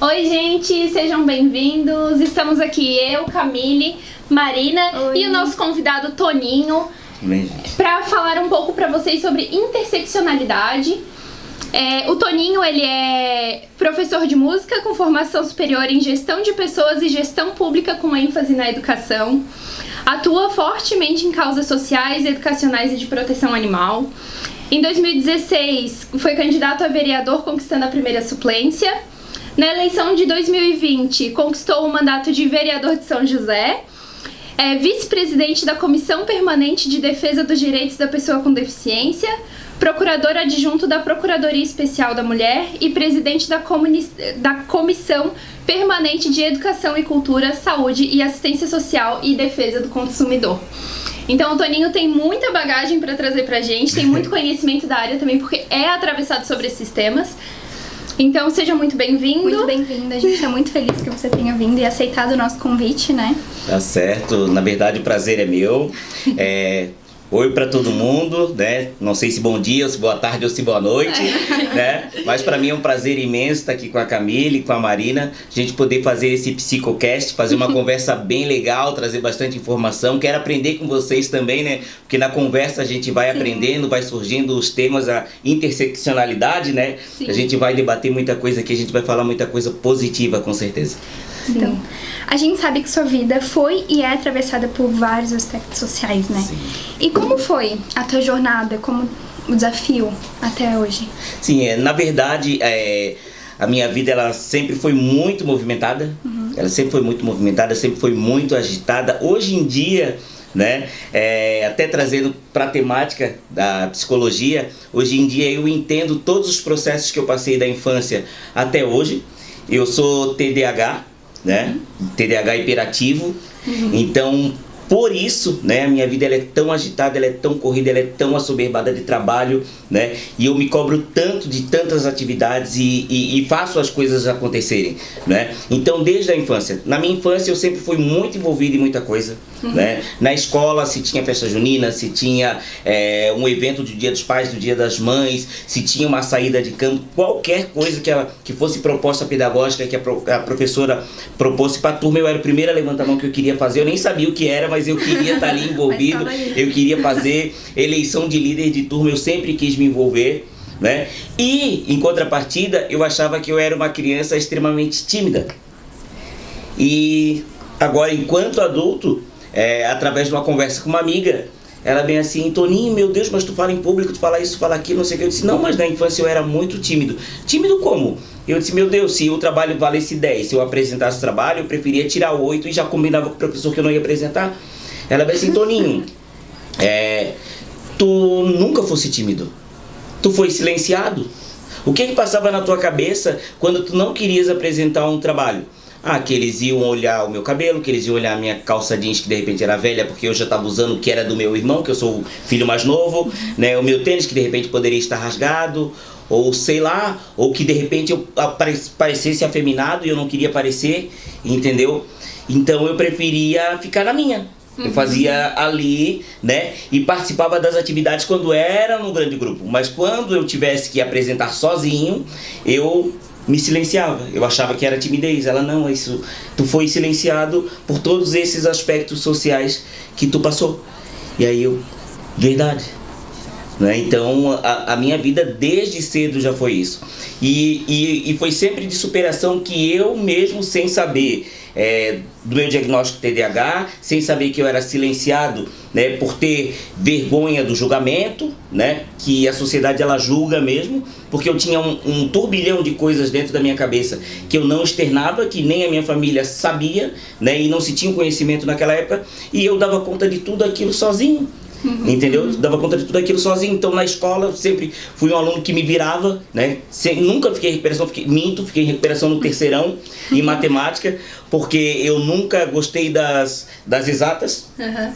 Oi, gente, sejam bem-vindos. Estamos aqui eu, Camille, Marina Oi. E o nosso convidado Toninho para falar um pouco para vocês sobre interseccionalidade. O Toninho, ele é professor de música com formação superior em gestão de pessoas e gestão pública com ênfase na educação. Atua fortemente em causas sociais, educacionais e de proteção animal. Em 2016, foi candidato a vereador, conquistando a primeira suplência. Na eleição de 2020, conquistou o mandato de vereador de São José. É vice-presidente da Comissão Permanente de Defesa dos Direitos da Pessoa com Deficiência, procurador adjunto da Procuradoria Especial da Mulher e presidente da Comissão Permanente de Educação e Cultura, Saúde e Assistência Social e Defesa do Consumidor. Então o Toninho tem muita bagagem para trazer pra gente, tem muito conhecimento da área também, porque é atravessado sobre esses temas. Então seja muito bem-vindo. Muito bem-vindo, a gente está muito feliz que você tenha vindo e aceitado o nosso convite, né? Tá certo, na verdade o prazer é meu. Oi para todo mundo, né? Não sei se bom dia, ou se boa tarde ou se boa noite, né? Mas para mim é um prazer imenso estar aqui com a Camille, com a Marina, a gente poder fazer esse Psicocast, fazer uma conversa bem legal, trazer bastante informação. Quero aprender com vocês também, né? Porque na conversa a gente vai aprendendo, vai surgindo os temas, a interseccionalidade, né? Sim. A gente vai debater muita coisa aqui, a gente vai falar muita coisa positiva, com certeza. Então, a gente sabe que sua vida foi e é atravessada por vários aspectos sociais, né? Sim. E como foi a tua jornada, como o desafio até hoje? Sim, na verdade, a minha vida ela sempre foi muito movimentada. Ela sempre foi muito movimentada, sempre foi muito agitada. Hoje em dia, né, até trazendo para a temática da psicologia, hoje em dia eu entendo todos os processos que eu passei da infância até hoje. Eu sou TDAH, né? TDAH hiperativo. Então, por isso, né, a minha vida ela é tão agitada, ela é tão corrida, ela é tão assoberbada de trabalho, né? E eu me cobro tanto de tantas atividades e faço as coisas acontecerem, né? Então, desde a infância. Na minha infância, eu sempre fui muito envolvido em muita coisa, né? Na escola, se tinha festa junina, se tinha um evento do Dia dos Pais, do Dia das Mães, se tinha uma saída de campo, qualquer coisa que fosse proposta pedagógica, que a professora propôs para a turma, eu era o primeiro a levantar a mão que eu queria fazer. Eu nem sabia o que era, mas eu queria estar ali envolvido, eu queria fazer eleição de líder de turma, eu sempre quis me envolver, né? E, em contrapartida, eu achava que eu era uma criança extremamente tímida. E agora, enquanto adulto, através de uma conversa com uma amiga, ela vem assim: Toninho, meu Deus, mas tu fala em público, tu fala isso, tu fala aquilo, não sei o que. Eu disse: não, mas na infância eu era muito tímido. Tímido como? Eu disse: meu Deus, se o trabalho valesse 10, se eu apresentasse o trabalho, eu preferia tirar 8 e já combinava com o professor que eu não ia apresentar. Ela veio assim: Toninho, tu nunca fosse tímido, tu foi silenciado. O que passava na tua cabeça quando tu não querias apresentar um trabalho? Que eles iam olhar o meu cabelo, que eles iam olhar a minha calça jeans, que de repente era velha, porque eu já estava usando o que era do meu irmão, que eu sou o filho mais novo, né? O meu tênis, que de repente poderia estar rasgado, ou sei lá, ou que de repente eu parecesse afeminado e eu não queria parecer, entendeu? Então eu preferia ficar na minha. Eu fazia ali, né? E participava das atividades quando era num grande grupo. Mas quando eu tivesse que apresentar sozinho, eu me silenciava. Eu achava que era timidez. Ela: não, isso, tu foi silenciado por todos esses aspectos sociais que tu passou. E aí eu: verdade, né? Então a minha vida desde cedo já foi isso. E foi sempre de superação, que eu mesmo, sem saber do meu diagnóstico TDAH, sem saber que eu era silenciado, né, por ter vergonha do julgamento, né, que a sociedade ela julga mesmo, porque eu tinha um turbilhão de coisas dentro da minha cabeça que eu não externava, que nem a minha família sabia, né, e não se tinha conhecimento naquela época, e eu dava conta de tudo aquilo sozinho. Entendeu? Dava conta de tudo aquilo sozinho. Então na escola eu sempre fui um aluno que me virava, né? Nunca fiquei em recuperação, fiquei em recuperação no terceirão em matemática, porque eu nunca gostei das exatas,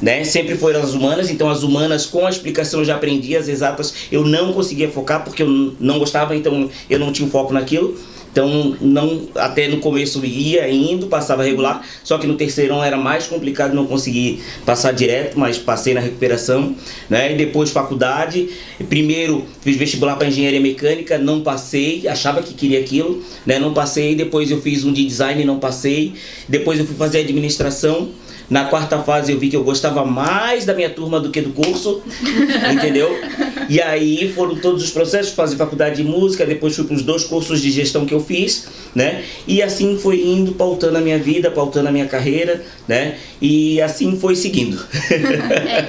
né? Sempre foram as humanas. Então as humanas, com a explicação, eu já aprendi. As exatas eu não conseguia focar porque eu não gostava, então eu não tinha foco naquilo. Então, não, até no começo ia indo, passava regular, só que no terceirão era mais complicado, não consegui passar direto, mas passei na recuperação, né? E depois faculdade, primeiro fiz vestibular para engenharia mecânica, não passei, achava que queria aquilo, né? Não passei, depois eu fiz um de design, não passei, depois eu fui fazer administração. Na quarta fase eu vi que eu gostava mais da minha turma do que do curso, entendeu? E aí foram todos os processos, fazer faculdade de música, depois fui para os 2 cursos de gestão que eu fiz, né? E assim foi indo, pautando a minha vida, pautando a minha carreira, né? E assim foi seguindo.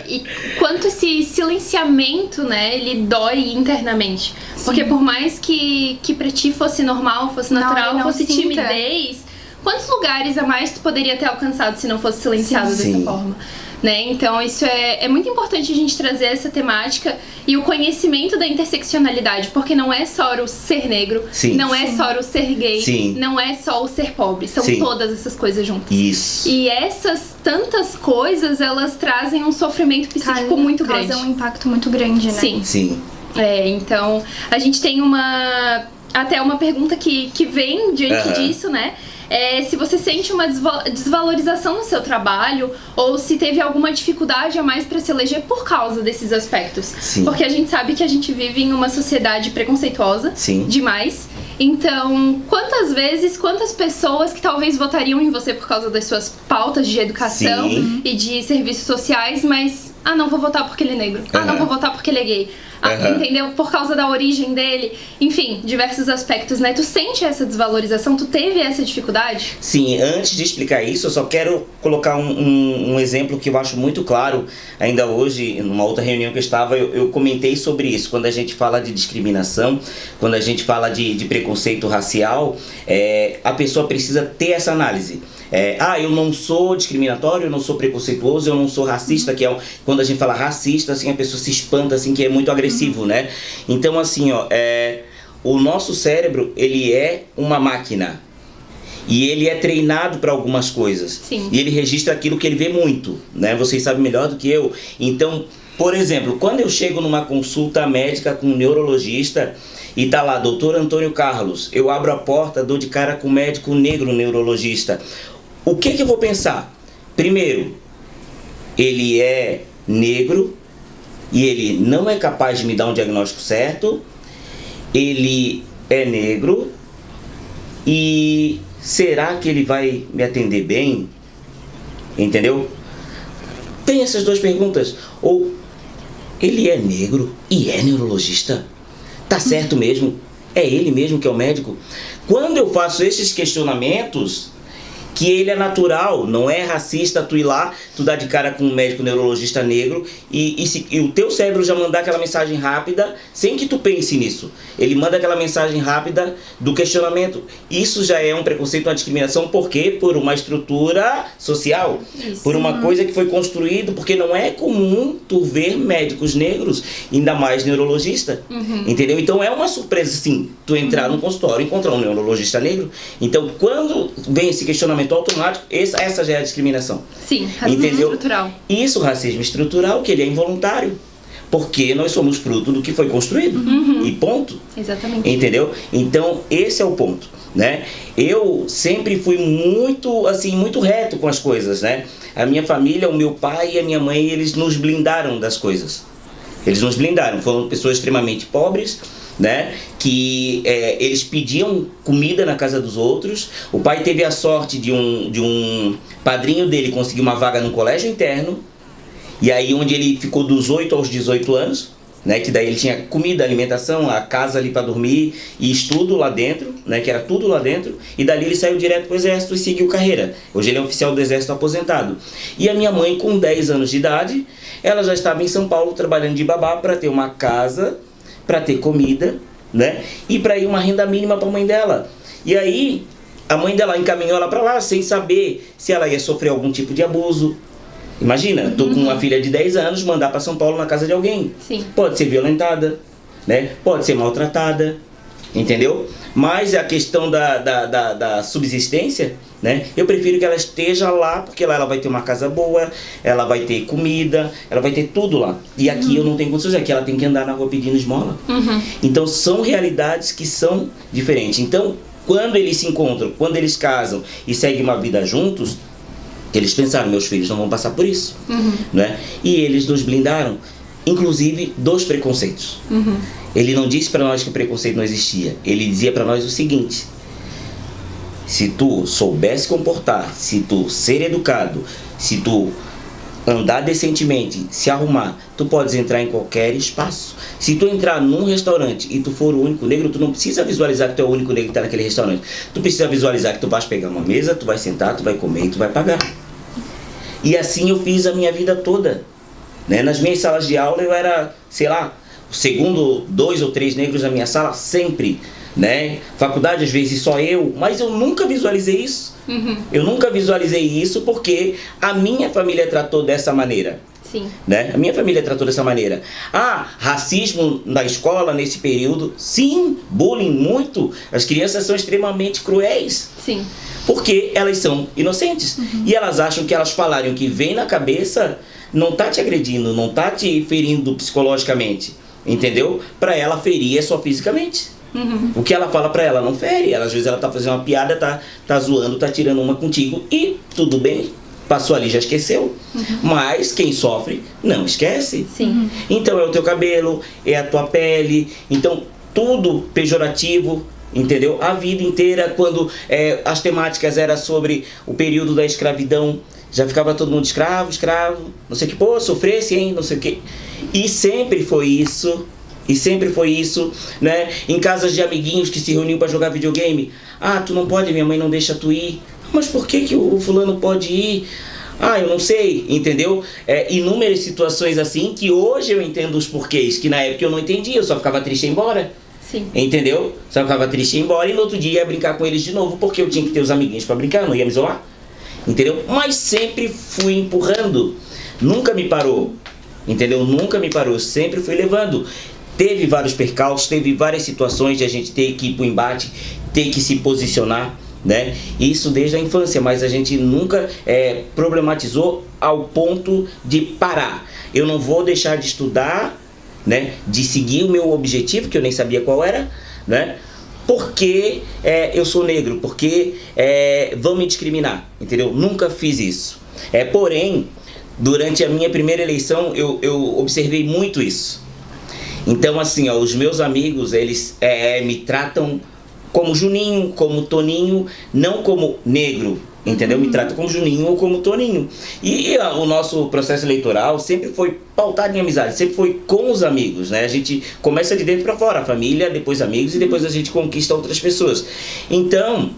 E quanto esse silenciamento, né, ele dói internamente. Porque por mais que pra ti fosse normal, fosse natural, fosse timidez, quantos lugares a mais tu poderia ter alcançado se não fosse silenciado dessa forma? Né? Então isso é muito importante a gente trazer essa temática e o conhecimento da interseccionalidade, porque não é só o ser negro, não é só o ser gay, não é só o ser pobre, são todas essas coisas juntas. Isso. E essas tantas coisas, elas trazem um sofrimento psíquico muito grande. Causam um impacto muito grande, né? Sim. Então a gente tem até uma pergunta que vem diante disso, né? Se você sente uma desvalorização no seu trabalho ou se teve alguma dificuldade a mais para se eleger por causa desses aspectos. Porque a gente sabe que a gente vive em uma sociedade preconceituosa demais. Então, quantas pessoas que talvez votariam em você por causa das suas pautas de educação e de serviços sociais, mas não vou votar porque ele é negro, não vou votar porque ele é gay. Entendeu? Por causa da origem dele. Enfim, diversos aspectos, né? Tu sente essa desvalorização? Tu teve essa dificuldade? Sim, antes de explicar isso, eu só quero colocar um exemplo que eu acho muito claro. Ainda hoje, numa outra reunião que eu estava, eu comentei sobre isso. Quando a gente fala de discriminação, quando a gente fala de preconceito racial, a pessoa precisa ter essa análise. Eu não sou discriminatório, eu não sou preconceituoso, eu não sou racista, que quando a gente fala racista, assim, a pessoa se espanta, assim, que é muito agressivo, né? Então, assim, o nosso cérebro, ele é uma máquina. E ele é treinado para algumas coisas. E ele registra aquilo que ele vê muito, né? Vocês sabem melhor do que eu. Então, por exemplo, quando eu chego numa consulta médica com um neurologista e tá lá, doutor Antônio Carlos, eu abro a porta, dou de cara com um médico negro neurologista. O que eu vou pensar? Primeiro, ele é negro e ele não é capaz de me dar um diagnóstico certo. Ele é negro e será que ele vai me atender bem? Entendeu? Tem essas 2 perguntas. Ou ele é negro e é neurologista? Tá certo mesmo? É ele mesmo que é o médico? Quando eu faço esses questionamentos, que ele é natural, não é racista tu ir lá, tu dar de cara com um médico neurologista negro e o teu cérebro já mandar aquela mensagem rápida, sem que tu pense nisso. Ele manda aquela mensagem rápida do questionamento. Isso já é um preconceito, uma discriminação, por quê? Por uma estrutura social, por uma coisa que foi construída, porque não é comum tu ver médicos negros, ainda mais neurologista, entendeu? Então é uma surpresa, sim, tu entrar no consultório e encontrar um neurologista negro. Então quando vem esse questionamento automático, essa já é a discriminação. Sim, racismo estrutural. Isso, racismo estrutural, que ele é involuntário. Porque nós somos fruto do que foi construído. E ponto. Exatamente. Entendeu? Então, esse é o ponto, né? Eu sempre fui muito, assim, muito reto com as coisas, né? A minha família, o meu pai e a minha mãe, eles nos blindaram das coisas. Eles nos blindaram. Foram pessoas extremamente pobres, né? Que eles pediam comida na casa dos outros. O pai teve a sorte de um padrinho dele conseguir uma vaga no colégio interno, e aí onde ele ficou dos 8 aos 18 anos, né? Que daí ele tinha comida, alimentação, a casa ali para dormir e estudo lá dentro, né? Que era tudo lá dentro, e dali ele saiu direto pro exército e seguiu carreira. Hoje ele é oficial do exército aposentado. E a minha mãe, com 10 anos de idade, ela já estava em São Paulo trabalhando de babá para ter uma casa, para ter comida, né? E para ir uma renda mínima para a mãe dela. E aí a mãe dela encaminhou ela para lá sem saber se ela ia sofrer algum tipo de abuso. Imagina, tô com uma filha de 10 anos, mandar para São Paulo na casa de alguém. Pode ser violentada, né? Pode ser maltratada, entendeu? Mas a questão da subsistência, né? Eu prefiro que ela esteja lá, porque lá ela vai ter uma casa boa, ela vai ter comida, ela vai ter tudo lá. E aqui eu não tenho condições, aqui ela tem que andar na rua pedindo esmola. Então são realidades que são diferentes. Então, quando eles se encontram, quando eles casam e seguem uma vida juntos, eles pensaram, meus filhos não vão passar por isso, né? E eles nos blindaram, inclusive dos preconceitos. Ele não disse para nós que o preconceito não existia, ele dizia para nós o seguinte: se tu souber se comportar, se tu ser educado, se tu andar decentemente, se arrumar, tu podes entrar em qualquer espaço. Se tu entrar num restaurante e tu for o único negro, tu não precisa visualizar que tu é o único negro que está naquele restaurante. Tu precisa visualizar que tu vais pegar uma mesa, tu vai sentar, tu vai comer e tu vai pagar. E assim eu fiz a minha vida toda, né? Nas minhas salas de aula eu era, sei lá, o segundo 2 ou 3 negros na minha sala, sempre, né? Faculdade às vezes só eu, mas eu nunca visualizei isso. Eu nunca visualizei isso porque a minha família tratou dessa maneira. Sim. Né? A minha família tratou dessa maneira. Ah, racismo na escola nesse período? Sim, bullying muito. As crianças são extremamente cruéis. Sim. Porque elas são inocentes. E elas acham que elas falarem o que vem na cabeça não tá te agredindo, não tá te ferindo psicologicamente. Entendeu? Pra ela ferir é só fisicamente. O que ela fala pra ela não fere. Ela, às vezes ela tá fazendo uma piada, tá zoando, tá tirando uma contigo e tudo bem. Passou ali, já esqueceu. Mas quem sofre não esquece. Sim. Então é o teu cabelo, é a tua pele. Então tudo pejorativo, entendeu? A vida inteira, quando as temáticas eram sobre o período da escravidão, já ficava todo mundo escravo, não sei o que, pô, sofresse, hein, não sei o que. E sempre foi isso. E sempre foi isso, né? Em casas de amiguinhos que se reuniam para jogar videogame. Ah, tu não pode, minha mãe não deixa tu ir. Mas por que o fulano pode ir? Ah, eu não sei, entendeu? Inúmeras situações assim que hoje eu entendo os porquês, que na época eu não entendia, eu só ficava triste e ia embora. Sim. Entendeu? Só ficava triste e ia embora e no outro dia ia brincar com eles de novo, porque eu tinha que ter os amiguinhos para brincar, eu não ia me isolar. Entendeu? Mas sempre fui empurrando, nunca me parou, entendeu? Nunca me parou, sempre fui levando. Teve vários percalços, teve várias situações de a gente ter que ir para o embate, ter que se posicionar, né? Isso desde a infância, mas a gente nunca problematizou ao ponto de parar. Eu não vou deixar de estudar, né? De seguir o meu objetivo, que eu nem sabia qual era, né? Porque eu sou negro, porque vão me discriminar, entendeu? Nunca fiz isso. Porém, durante a minha primeira eleição, eu observei muito isso. Então, assim, ó, os meus amigos, eles me tratam como Juninho, como Toninho, não como negro, entendeu? Me tratam como Juninho ou como Toninho. E o nosso processo eleitoral sempre foi pautado em amizade, sempre foi com os amigos, né? A gente começa de dentro para fora, a família, depois amigos e depois a gente conquista outras pessoas. Então,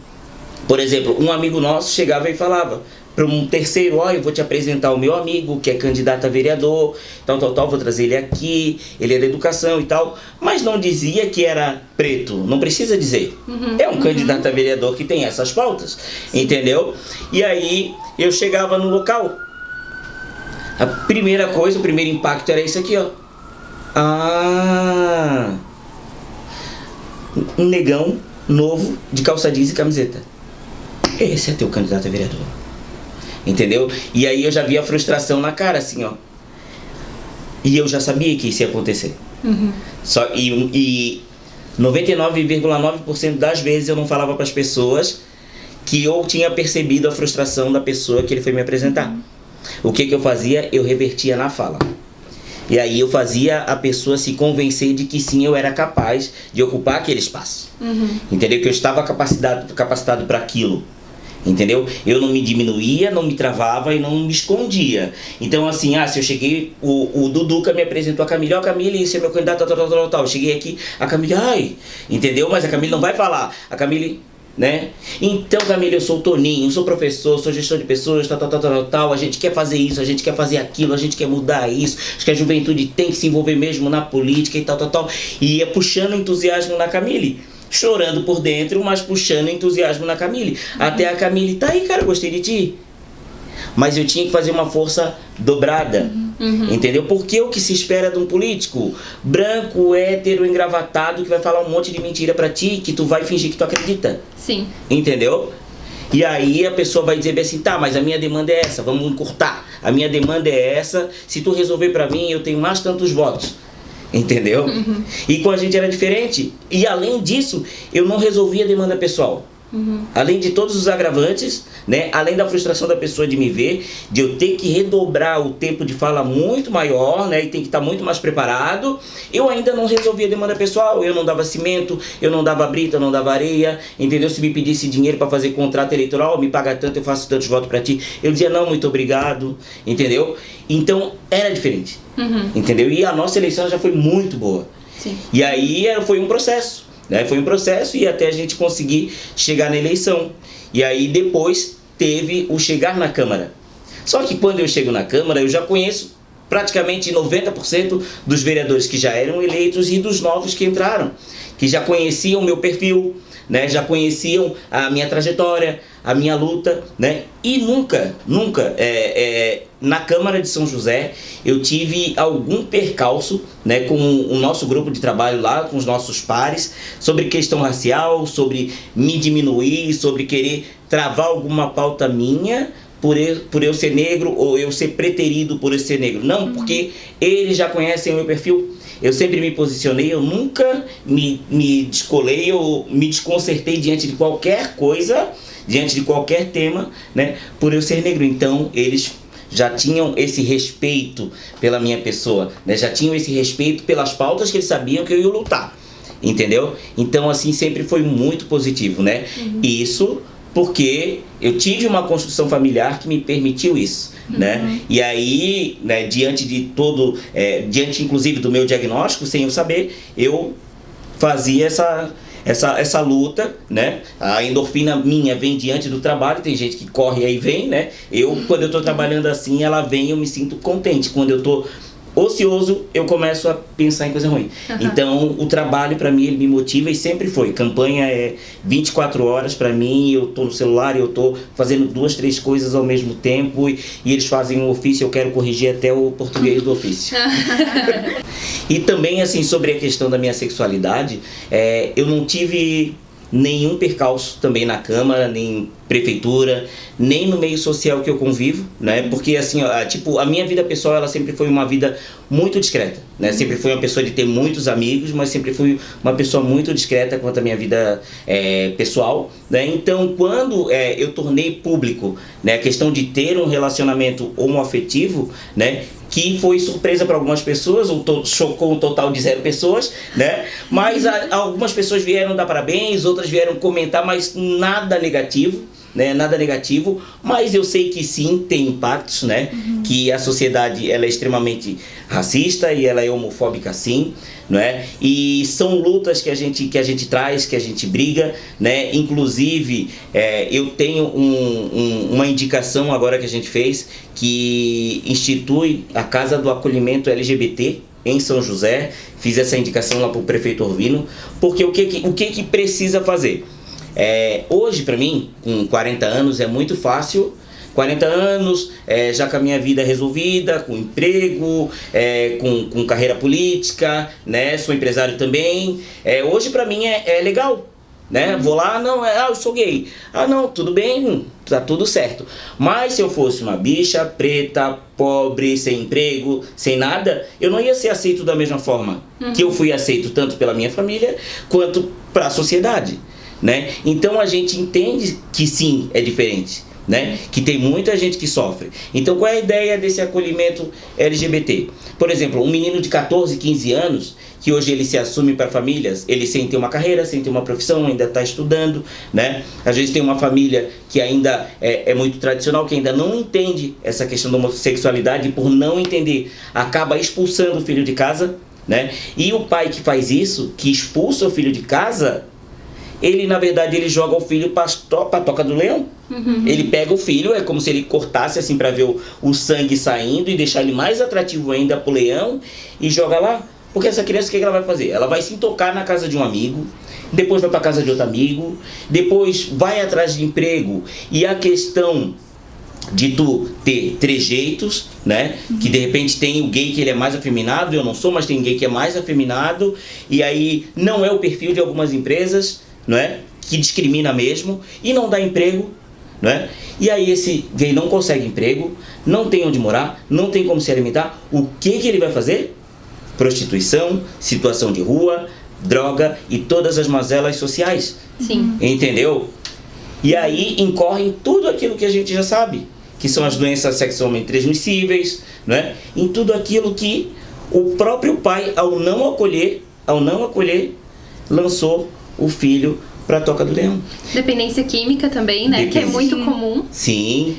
por exemplo, um amigo nosso chegava e falava para um terceiro, ó, eu vou te apresentar o meu amigo, que é candidato a vereador, tal, vou trazer ele aqui, ele é da educação e tal, mas não dizia que era preto, não precisa dizer. É um candidato a vereador que tem essas pautas, entendeu? E aí, eu chegava no local, a primeira coisa, o primeiro impacto era isso aqui, ó. Ah, um negão novo de calça jeans e camiseta. Esse é teu candidato a vereador. Entendeu? E aí eu já vi a frustração na cara, assim, ó. E eu já sabia que isso ia acontecer. E 99,9% das vezes eu não falava para as pessoas que eu tinha percebido a frustração da pessoa que ele foi me apresentar. O que eu fazia? Eu revertia na fala. E aí eu fazia a pessoa se convencer de que sim, eu era capaz de ocupar aquele espaço. Entendeu? Que eu estava capacitado para aquilo. Entendeu? Eu não me diminuía, não me travava e não me escondia. Então, assim, se eu cheguei, o Duduca me apresentou a Camille, ó, Camille, esse é meu candidato, tal. Eu cheguei aqui, a Camille, ai, entendeu? Mas a Camille não vai falar. A Camille, né? Então, Camille, eu sou o Toninho, sou professor, sou gestor de pessoas, tal. A gente quer fazer isso, a gente quer fazer aquilo, a gente quer mudar isso. Acho que a juventude tem que se envolver mesmo na política e tal. E ia puxando entusiasmo na Camille. Chorando por dentro, mas puxando entusiasmo na Camille. Até a Camille, tá aí, cara, gostei de ti. Mas eu tinha que fazer uma força dobrada. Entendeu? Porque o que se espera de um político branco, hétero, engravatado, que vai falar um monte de mentira pra ti, que tu vai fingir que tu acredita. Sim. Entendeu? E aí a pessoa vai dizer assim, tá, mas a minha demanda é essa, vamos encurtar. A minha demanda é essa, se tu resolver pra mim, eu tenho mais tantos votos. entendeu? E com a gente era diferente. E além disso, eu não resolvia a demanda pessoal. Além de todos os agravantes, né? Além da frustração da pessoa de me ver, de eu ter que redobrar o tempo de fala muito maior, né? E tem que estar muito mais preparado, eu ainda não resolvia a demanda pessoal. Eu não dava cimento, eu não dava brita, eu não dava areia, entendeu? Se me pedisse dinheiro para fazer contrato eleitoral, me paga tanto, eu faço tantos votos para ti, eu dizia não, muito obrigado, entendeu? Então era diferente, entendeu? E a nossa eleição já foi muito boa. Sim. E aí foi um processo. Né? Foi um processo e até a gente conseguir chegar na eleição. E aí depois teve o chegar na Câmara. Só que quando eu chego na Câmara, eu já conheço praticamente 90% dos vereadores que já eram eleitos e dos novos que entraram, que já conheciam o meu perfil, né? Já conheciam a minha trajetória, a minha luta, né? E nunca na Câmara de São José eu tive algum percalço, né, com o nosso grupo de trabalho lá, com os nossos pares, sobre questão racial, sobre me diminuir, sobre querer travar alguma pauta minha por eu ser negro ou eu ser preterido por eu ser negro. Não, porque eles já conhecem o meu perfil. Eu sempre me posicionei, eu nunca me descolei ou me desconcertei diante de qualquer coisa, diante de qualquer tema, né, por eu ser negro. Então, eles já tinham esse respeito pela minha pessoa, né, já tinham esse respeito pelas pautas que eles sabiam que eu ia lutar, entendeu? Então, assim, sempre foi muito positivo, né? Isso porque eu tive uma construção familiar que me permitiu isso, né? E aí, né, diante diante inclusive do meu diagnóstico, sem eu saber, eu fazia essa luta, né? A endorfina minha vem diante do trabalho, tem gente que corre e aí vem, né? Quando eu tô trabalhando assim, ela vem, eu me sinto contente. Quando eu tô ocioso, eu começo a pensar em coisa ruim. Então, o trabalho para mim, ele me motiva e sempre foi. Campanha é 24 horas para mim, eu tô no celular, eu tô fazendo 2, 3 coisas ao mesmo tempo e eles fazem um ofício, eu quero corrigir até o português do ofício. E também, assim, sobre a questão da minha sexualidade, eu não tive nenhum percalço também na Câmara, nem prefeitura, nem no meio social que eu convivo, né? Porque assim, a minha vida pessoal, ela sempre foi uma vida muito discreta, né? Sempre fui uma pessoa de ter muitos amigos, mas sempre fui uma pessoa muito discreta quanto à minha vida pessoal, né? Então, quando eu tornei público, né, a questão de ter um relacionamento homoafetivo, né, que foi surpresa para algumas pessoas, chocou um total de 0 pessoas, né? Mas algumas pessoas vieram dar parabéns, outras vieram comentar, mas nada negativo, né? Nada negativo, mas eu sei que sim, tem impactos, né? Que a sociedade, ela é extremamente racista e ela é homofóbica sim, não é? E são lutas que a gente traz, que a gente briga, né? Inclusive, eu tenho uma indicação agora que a gente fez, que institui a Casa do Acolhimento LGBT em São José. Fiz essa indicação lá para o prefeito Orvino, porque o que precisa fazer? Hoje, para mim, com 40 anos, é muito fácil. 40 anos, já com a minha vida resolvida, com emprego, com carreira política, né? Sou empresário também. Hoje, para mim, é legal, né? Vou lá, não, eu sou gay. Ah, não, tudo bem, tá tudo certo. Mas se eu fosse uma bicha preta, pobre, sem emprego, sem nada, eu não ia ser aceito da mesma forma que eu fui aceito tanto pela minha família quanto para a sociedade, né? Então a gente entende que sim, é diferente, né? Que tem muita gente que sofre. Então qual é a ideia desse acolhimento LGBT? Por exemplo, um menino de 14, 15 anos, que hoje ele se assume para famílias, ele sem ter uma carreira, sem ter uma profissão, ainda está estudando, né? Às vezes tem uma família que ainda é muito tradicional, que ainda não entende essa questão da homossexualidade, e por não entender, acaba expulsando o filho de casa, né? E o pai que faz isso, que expulsa o filho de casa, ele na verdade ele joga o filho para a toca do leão. Ele pega o filho, é como se ele cortasse assim para ver o sangue saindo e deixar ele mais atrativo ainda pro leão e joga lá. Porque essa criança, o que ela vai fazer? Ela vai se tocar na casa de um amigo, depois vai para casa de outro amigo, depois vai atrás de emprego. E a questão de tu ter trejeitos, né? Que de repente tem o gay que ele é mais afeminado, eu não sou, mas tem gay que é mais afeminado, e aí não é o perfil de algumas empresas, não é? Que discrimina mesmo e não dá emprego, não é? E aí esse gay não consegue emprego, não tem onde morar, não tem como se alimentar. O que ele vai fazer? prostituição, situação de rua, droga e todas as mazelas sociais. Sim. Entendeu? E aí incorre em tudo aquilo que a gente já sabe, que são as doenças sexualmente transmissíveis, né? Em tudo aquilo que o próprio pai, ao não acolher, lançou o filho para a toca do leão. Dependência química também, né? Que é muito comum. Sim.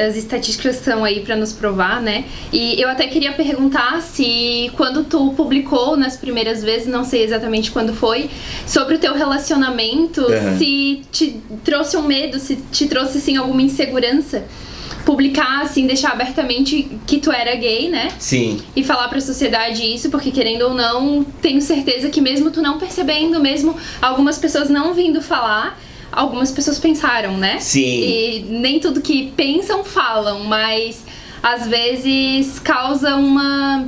As estatísticas estão aí para nos provar, né? E eu até queria perguntar se quando tu publicou nas primeiras vezes, não sei exatamente quando foi, sobre o teu relacionamento, se te trouxe um medo, se te trouxe, assim, alguma insegurança. Publicar, assim, deixar abertamente que tu era gay, né? Sim. E falar pra sociedade isso, porque querendo ou não, tenho certeza que mesmo tu não percebendo, mesmo algumas pessoas não vindo falar, algumas pessoas pensaram, né? Sim. E nem tudo que pensam, falam, mas às vezes causa uma...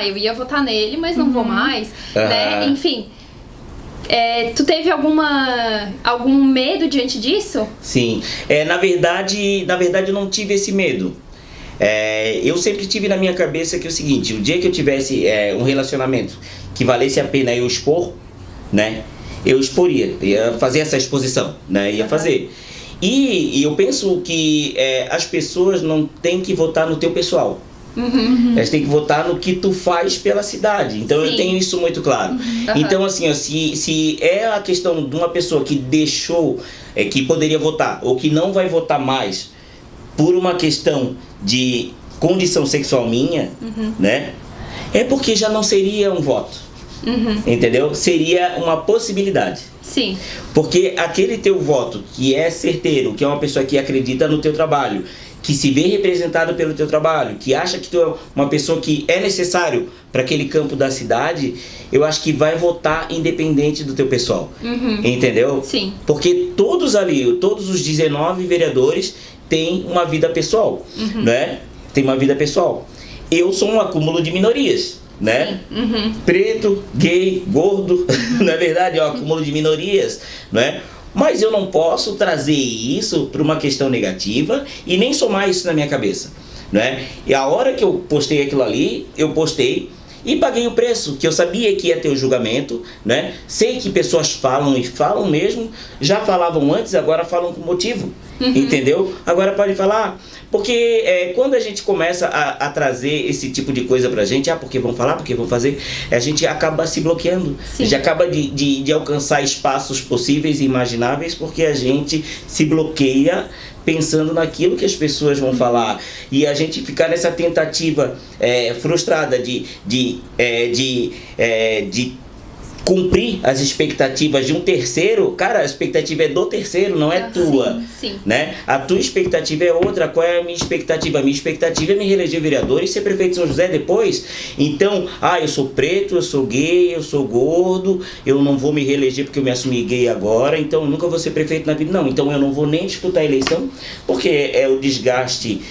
eu ia votar nele, mas não vou mais, né? Enfim... tu teve algum medo diante disso? Sim, na verdade eu não tive esse medo. Eu sempre tive na minha cabeça que é o seguinte: o dia que eu tivesse um relacionamento que valesse a pena eu expor, né, eu exporia, ia fazer essa exposição, né, ia fazer. E eu penso que as pessoas não têm que votar no teu pessoal. Elas têm que votar no que tu faz pela cidade. Então eu tenho isso muito claro. Então assim, ó, se é a questão de uma pessoa que deixou, que poderia votar, ou que não vai votar mais por uma questão de condição sexual minha, né, é porque já não seria um voto. Entendeu? Seria uma possibilidade. Sim. Porque aquele teu voto que é certeiro, que é uma pessoa que acredita no teu trabalho, que se vê representado pelo teu trabalho, que acha que tu é uma pessoa que é necessário para aquele campo da cidade, eu acho que vai votar independente do teu pessoal. Entendeu? Sim. Porque todos ali, todos os 19 vereadores têm uma vida pessoal, né? Tem uma vida pessoal. Eu sou um acúmulo de minorias, né? Preto, gay, gordo, na verdade é um acúmulo de minorias, né? Mas eu não posso trazer isso para uma questão negativa e nem somar isso na minha cabeça, né? E a hora que eu postei aquilo ali, eu postei e paguei o preço, que eu sabia que ia ter o julgamento, né? Sei que pessoas falam e falam mesmo, já falavam antes, agora falam com motivo, entendeu? Agora pode falar, porque quando a gente começa a trazer esse tipo de coisa pra gente, porque vão falar, porque vão fazer, a gente acaba se bloqueando. Sim. A gente acaba de alcançar espaços possíveis e imagináveis, porque a gente se bloqueia pensando naquilo que as pessoas vão falar, e a gente ficar nessa tentativa frustrada de cumprir as expectativas de um terceiro. Cara, a expectativa é do terceiro, não é tua. Sim. Né? A tua expectativa é outra. Qual é a minha expectativa? A minha expectativa é me reeleger vereador e ser prefeito de São José depois. Então, eu sou preto, eu sou gay, eu sou gordo, eu não vou me reeleger porque eu me assumi gay agora, então eu nunca vou ser prefeito na vida. Não, então eu não vou nem disputar a eleição, porque é o desgaste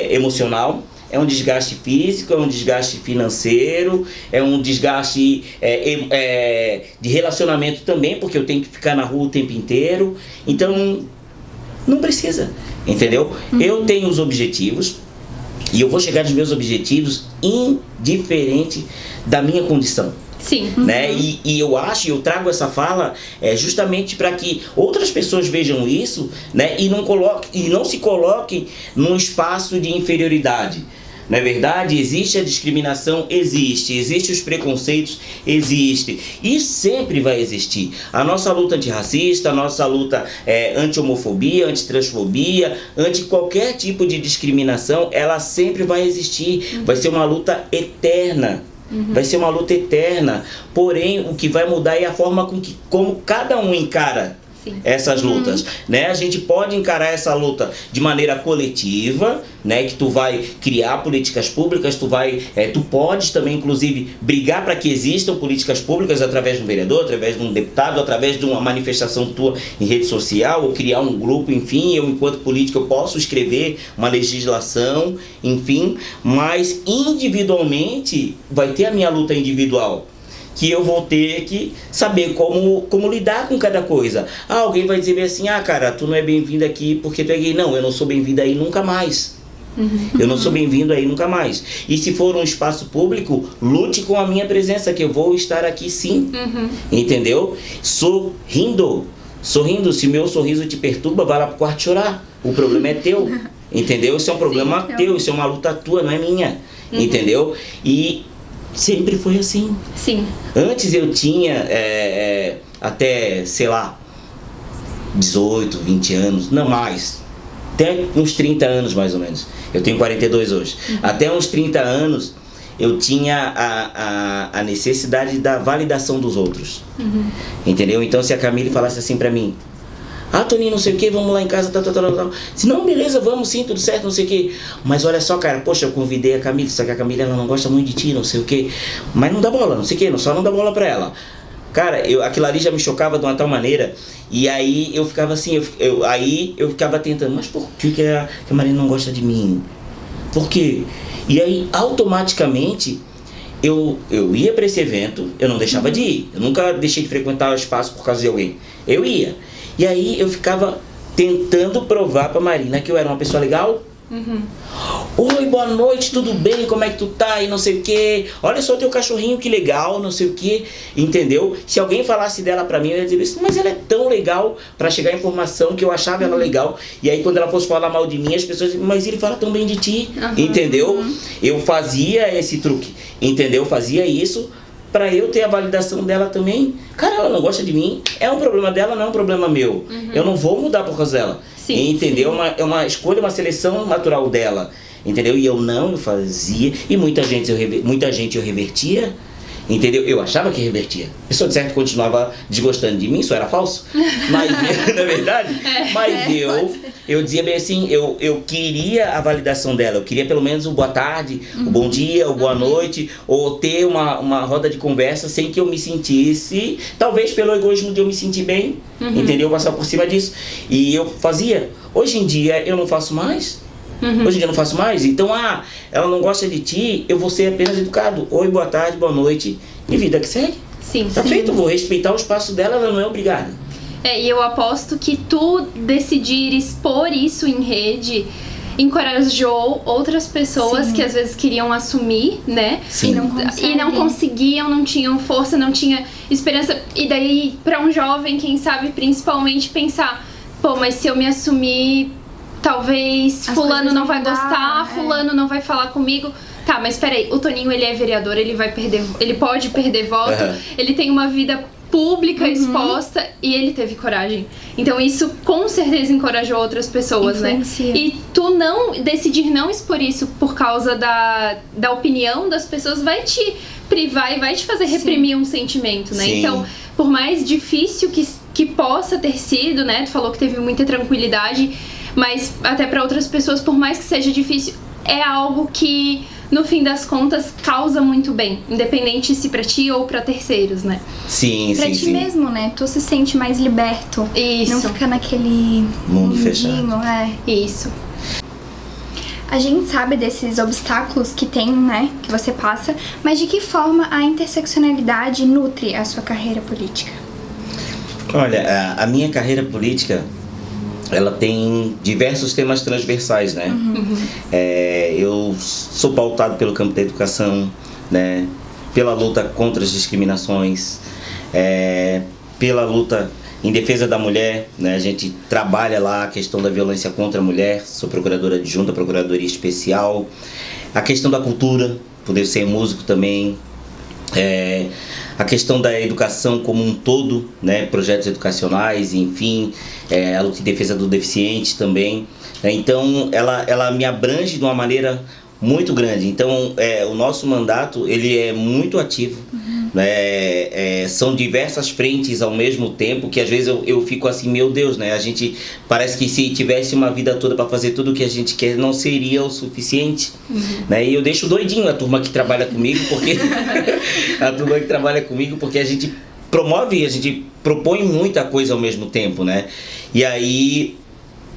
emocional, é um desgaste físico, é um desgaste financeiro, é um desgaste de relacionamento também, porque eu tenho que ficar na rua o tempo inteiro. Então, não precisa, entendeu? Eu tenho os objetivos e eu vou chegar nos meus objetivos indiferente da minha condição. Sim. Né? E eu trago essa fala justamente para que outras pessoas vejam isso, né? E não se coloquem num espaço de inferioridade. Na verdade, existe a discriminação, existe os preconceitos, existe, e sempre vai existir. A nossa luta antirracista, a nossa luta anti-homofobia, anti-transfobia, anti qualquer tipo de discriminação, ela sempre vai existir. Vai ser uma luta eterna. Vai ser uma luta eterna. Porém, o que vai mudar é a forma como cada um encara essas lutas, né? A gente pode encarar essa luta de maneira coletiva, né? Que tu vai criar políticas públicas, tu podes também, inclusive, brigar para que existam políticas públicas através de um vereador, através de um deputado, através de uma manifestação tua em rede social, ou criar um grupo, enfim. Eu, enquanto político, eu posso escrever uma legislação, enfim, mas individualmente vai ter a minha luta individual, que eu vou ter que saber como lidar com cada coisa. Alguém vai dizer assim, cara, tu não é bem-vindo aqui porque tu é gay. Não, eu não sou bem-vindo aí nunca mais. Eu não sou bem-vindo aí nunca mais. E se for um espaço público, lute com a minha presença, que eu vou estar aqui sim. Entendeu? Sorrindo. Se meu sorriso te perturba, vai lá pro quarto chorar. O problema é teu. Entendeu? Isso é um problema teu, isso é uma luta tua, não é minha. Entendeu? E sempre foi assim. Sim. Antes eu tinha até, sei lá, 18, 20 anos, não mais. Até uns 30 anos mais ou menos. Eu tenho 42 hoje. Até uns 30 anos eu tinha a necessidade da validação dos outros. Entendeu? Então se a Camille falasse assim pra mim: ah, Toninho, não sei o que, vamos lá em casa, tal. Se não, beleza, vamos sim, tudo certo, não sei o que. Mas olha só, cara, poxa, eu convidei a Camille, só que a Camille ela não gosta muito de ti, não sei o que. Mas não dá bola, não sei o que, só não dá bola pra ela. Cara, aquilo ali já me chocava de uma tal maneira. E aí eu ficava assim, eu ficava tentando, mas por que a Marina não gosta de mim? Por quê? E aí automaticamente eu ia pra esse evento, eu não deixava de ir. Eu nunca deixei de frequentar o espaço por causa de alguém. Eu ia. E aí eu ficava tentando provar pra Marina que eu era uma pessoa legal. Oi, boa noite, tudo bem? Como é que tu tá? E não sei o que. Olha só o teu cachorrinho, que legal, não sei o que. Entendeu? Se alguém falasse dela pra mim, eu ia dizer assim, mas ela é tão legal, pra chegar a informação que eu achava ela legal. E aí quando ela fosse falar mal de mim, as pessoas diziam, mas ele fala tão bem de ti. Entendeu? Eu fazia esse truque. Entendeu? Fazia isso pra eu ter a validação dela também. Cara, ela não gosta de mim, é um problema dela, não é um problema meu. Eu não vou mudar por causa dela. Sim, entendeu? É uma escolha, uma seleção natural dela. Entendeu? E eu fazia. E muita gente eu revertia. Entendeu? Eu achava que revertia. A pessoa de certo continuava desgostando de mim, isso era falso. Mas, na verdade, eu dizia bem assim, eu queria a validação dela. Eu queria pelo menos o boa tarde, o bom dia, o boa noite, ou ter uma roda de conversa sem que eu me sentisse, talvez pelo egoísmo de eu me sentir bem, entendeu? Passar por cima disso. E eu fazia. Hoje em dia eu não faço mais. Hoje em dia eu não faço mais. Então, ela não gosta de ti, eu vou ser apenas educado. Oi, boa tarde, boa noite. E vida que segue. Sim. Tá feito, eu vou respeitar o espaço dela, ela não é obrigada. E eu aposto que tu decidir expor isso em rede encorajou outras pessoas que às vezes queriam assumir, né? Sim. E não conseguiam, não tinham força, não tinha esperança. E daí, pra um jovem, quem sabe, principalmente pensar, pô, mas se eu me assumir, talvez fulano não vai gostar, fulano não vai falar comigo. Tá, mas peraí, o Toninho, ele é vereador, ele pode perder voto, ele tem uma vida pública exposta e ele teve coragem. Então isso com certeza encorajou outras pessoas, Influencia. né? E tu decidir não expor isso por causa da opinião das pessoas vai te privar e vai te fazer reprimir um sentimento, né? Sim. Então, por mais difícil que possa ter sido, né? Tu falou que teve muita tranquilidade, mas até para outras pessoas, por mais que seja difícil, é algo que no fim das contas causa muito bem, independente se pra ti ou pra terceiros, né? Sim, pra ti mesmo, né? Tu se sente mais liberto. Isso. Não fica naquele mundo fechado. Isso. A gente sabe desses obstáculos que tem, né? Que você passa, mas de que forma a interseccionalidade nutre a sua carreira política? Olha, a minha carreira política, ela tem diversos temas transversais, né? Eu sou pautado pelo campo da educação, né? Pela luta contra as discriminações, pela luta em defesa da mulher, né? A gente trabalha lá a questão da violência contra a mulher, sou procuradora adjunta, procuradoria especial, a questão da cultura, poder ser músico também, a questão da educação como um todo, né, projetos educacionais, enfim, a luta em defesa do deficiente também. Então, ela me abrange de uma maneira muito grande. Então, o nosso mandato, ele é muito ativo. São diversas frentes ao mesmo tempo, que às vezes eu fico assim, meu Deus, né? A gente parece que se tivesse uma vida toda para fazer tudo o que a gente quer, não seria o suficiente, né? E eu deixo doidinho a turma que trabalha comigo, porque a gente promove, a gente propõe muita coisa ao mesmo tempo, né? E aí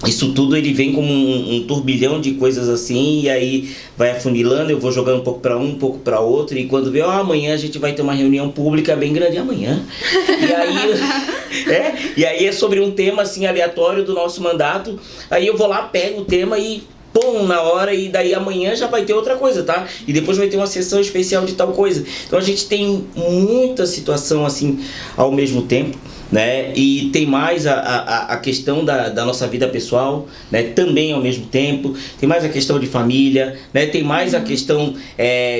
isso tudo ele vem como um turbilhão de coisas assim, e aí vai afunilando, eu vou jogando um pouco para um pouco para outro, e quando vê, amanhã a gente vai ter uma reunião pública bem grande, amanhã. E aí é sobre um tema assim aleatório do nosso mandato, aí eu vou lá, pego o tema e pum, na hora, e daí amanhã já vai ter outra coisa, tá? E depois vai ter uma sessão especial de tal coisa. Então a gente tem muita situação assim ao mesmo tempo, né? E tem mais a questão da nossa vida pessoal, né? Também ao mesmo tempo. Tem mais a questão de família, né? Tem mais a questão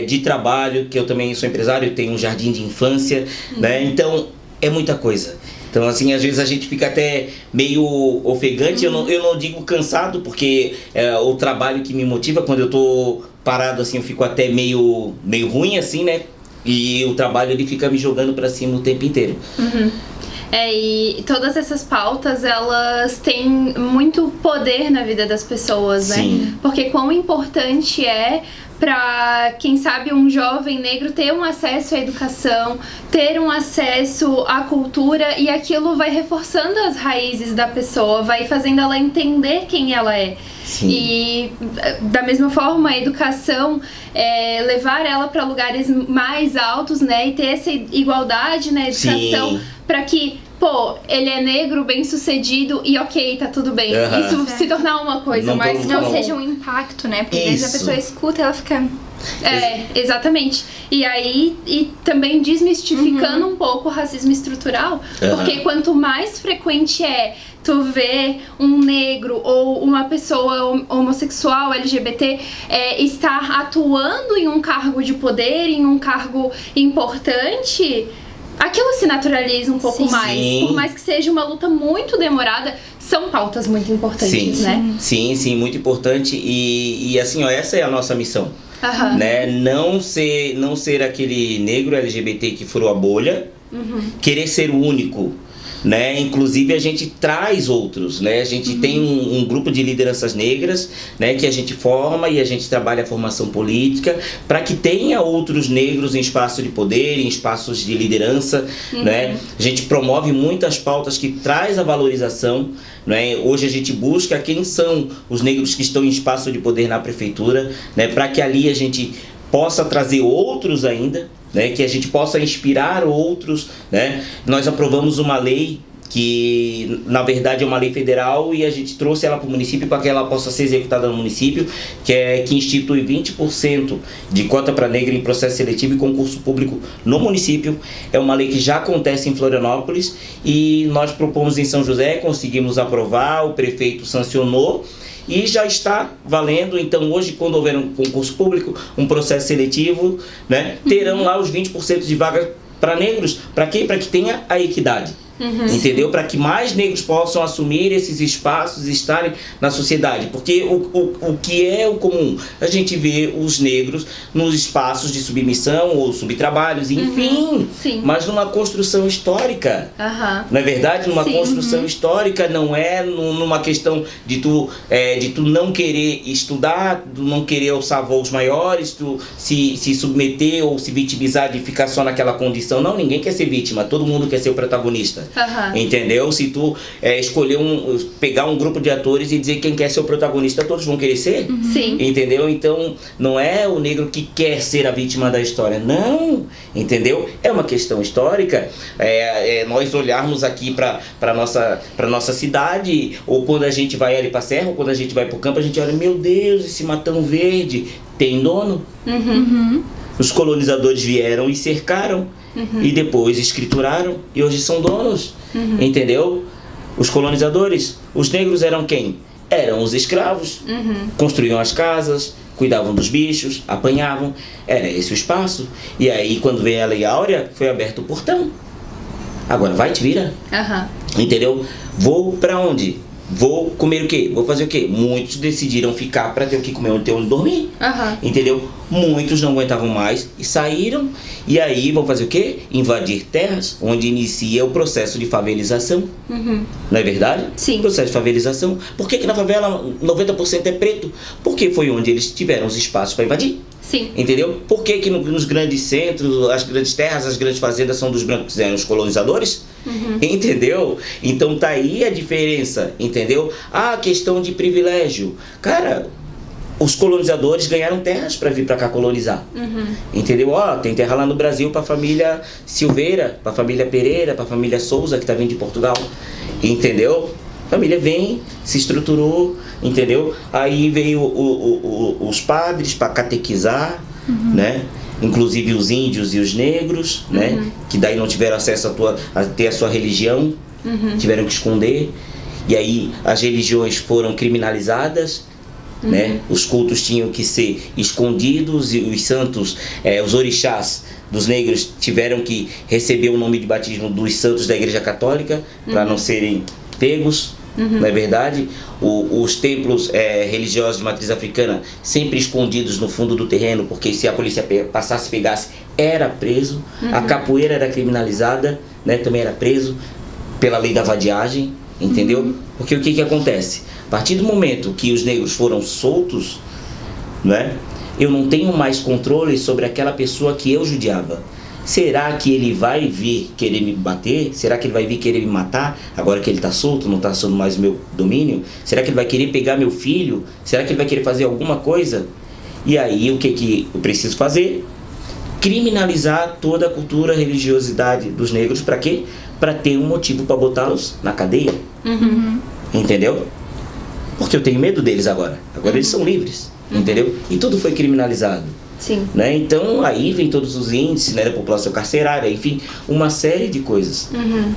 de trabalho, que eu também sou empresário, eu tenho um jardim de infância, né? Então é muita coisa. Então, assim, às vezes a gente fica até meio ofegante. Eu não digo cansado, porque é o trabalho que me motiva. Quando eu tô parado, assim, eu fico até meio ruim, assim, né? E o trabalho, ele fica me jogando pra cima o tempo inteiro. E todas essas pautas, elas têm muito poder na vida das pessoas, né? Sim. Porque quão importante é para, quem sabe, um jovem negro ter um acesso à educação, ter um acesso à cultura, e aquilo vai reforçando as raízes da pessoa, vai fazendo ela entender quem ela é. Sim. E da mesma forma, a educação levar ela para lugares mais altos, né? E ter essa igualdade na educação, para que, pô, ele é negro, bem sucedido e ok, tá tudo bem. Isso se tornar uma coisa, mas não seja um impacto, né? Porque às vezes a pessoa escuta e ela fica... Exatamente. E aí, e também desmistificando um pouco o racismo estrutural, porque quanto mais frequente tu vê um negro ou uma pessoa homossexual, LGBT, estar atuando em um cargo de poder, em um cargo importante, aquilo se naturaliza um pouco mais. Por mais que seja uma luta muito demorada, são pautas muito importantes, né? Sim, muito importante. E assim, ó, essa é a nossa missão. Né? Não ser aquele negro LGBT que furou a bolha, querer ser o único, né? Inclusive a gente traz outros, né? A gente tem um grupo de lideranças negras, né? Que a gente forma e a gente trabalha a formação política para que tenha outros negros em espaço de poder, em espaços de liderança, né? A gente promove muitas pautas que traz a valorização, né? Hoje a gente busca quem são os negros que estão em espaço de poder na prefeitura, né? Para que ali a gente possa trazer outros ainda, né? Que a gente possa inspirar outros, né? Nós aprovamos uma lei que na verdade é uma lei federal e a gente trouxe ela para o município para que ela possa ser executada no município, que institui 20% de cota para negro em processo seletivo e concurso público no município. É uma lei que já acontece em Florianópolis e nós propomos em São José, conseguimos aprovar, o prefeito sancionou e já está valendo. Então hoje, quando houver um concurso público, um processo seletivo, né, terão lá os 20% de vaga para negros. Para quê? Para que tenha a equidade. Entendeu? Para que mais negros possam assumir esses espaços e estarem na sociedade. Porque o que é o comum? A gente vê os negros nos espaços de submissão ou subtrabalhos, enfim. Mas numa construção histórica. Não é verdade? Numa construção histórica, não é numa questão de tu não querer estudar, tu não querer alçar voos maiores, tu se submeter ou se vitimizar de ficar só naquela condição. Não, ninguém quer ser vítima, todo mundo quer ser o protagonista. Entendeu? Se tu escolher pegar um grupo de atores e dizer quem quer ser o protagonista, todos vão querer ser. Entendeu? Então não é o negro que quer ser a vítima da história, não, entendeu? É uma questão histórica. Nós olharmos aqui para nossa cidade, ou quando a gente vai ali para a serra, ou quando a gente vai para o campo, a gente olha, meu Deus, esse matão verde tem dono? Os colonizadores vieram e cercaram. E depois escrituraram e hoje são donos, entendeu? Os colonizadores, os negros eram quem? Eram os escravos, construíam as casas, cuidavam dos bichos, apanhavam, era esse o espaço. E aí quando veio a Lei Áurea, foi aberto o portão. Agora vai, te vira, entendeu? Vou pra onde? Vou comer o quê? Vou fazer o quê? Muitos decidiram ficar para ter o que comer, onde ter onde dormir. Entendeu? Muitos não aguentavam mais e saíram. E aí vão fazer o quê? Invadir terras, onde inicia o processo de favelização. Não é verdade? Sim. Processo de favelização. Por que na favela 90% é preto? Porque foi onde eles tiveram os espaços para invadir. Entendeu? Por que nos grandes centros, as grandes terras, as grandes fazendas são dos brancos, eram os colonizadores? Entendeu? Então tá aí a diferença, entendeu? A questão de privilégio. Cara, os colonizadores ganharam terras para vir para cá colonizar. Entendeu? Tem terra lá no Brasil para a família Silveira, para a família Pereira, para a família Souza, que tá vindo de Portugal. Entendeu? A família vem, se estruturou, entendeu? Aí veio os padres para catequizar, né? Inclusive os índios e os negros, né? Que daí não tiveram acesso a ter a sua religião, tiveram que esconder. E aí as religiões foram criminalizadas, né? Os cultos tinham que ser escondidos e os santos, os orixás dos negros tiveram que receber o nome de batismo dos santos da Igreja Católica para não serem pegos, não é verdade? Os templos religiosos de matriz africana sempre escondidos no fundo do terreno, porque se a polícia passasse e pegasse, era preso. A capoeira era criminalizada, né? Também era preso pela lei da vadiagem, entendeu? Porque o que acontece? A partir do momento que os negros foram soltos, né? Eu não tenho mais controle sobre aquela pessoa que eu judiava. Será que ele vai vir querer me bater? Será que ele vai vir querer me matar? Agora que ele está solto, não está sob mais o meu domínio? Será que ele vai querer pegar meu filho? Será que ele vai querer fazer alguma coisa? E aí o que eu preciso fazer? Criminalizar toda a cultura, a religiosidade dos negros. Para quê? Para ter um motivo para botá-los na cadeia. Entendeu? Porque eu tenho medo deles agora. Agora eles são livres. Entendeu? E tudo foi criminalizado. Sim. Né? Então aí vem todos os índices, né, da população carcerária, enfim, uma série de coisas.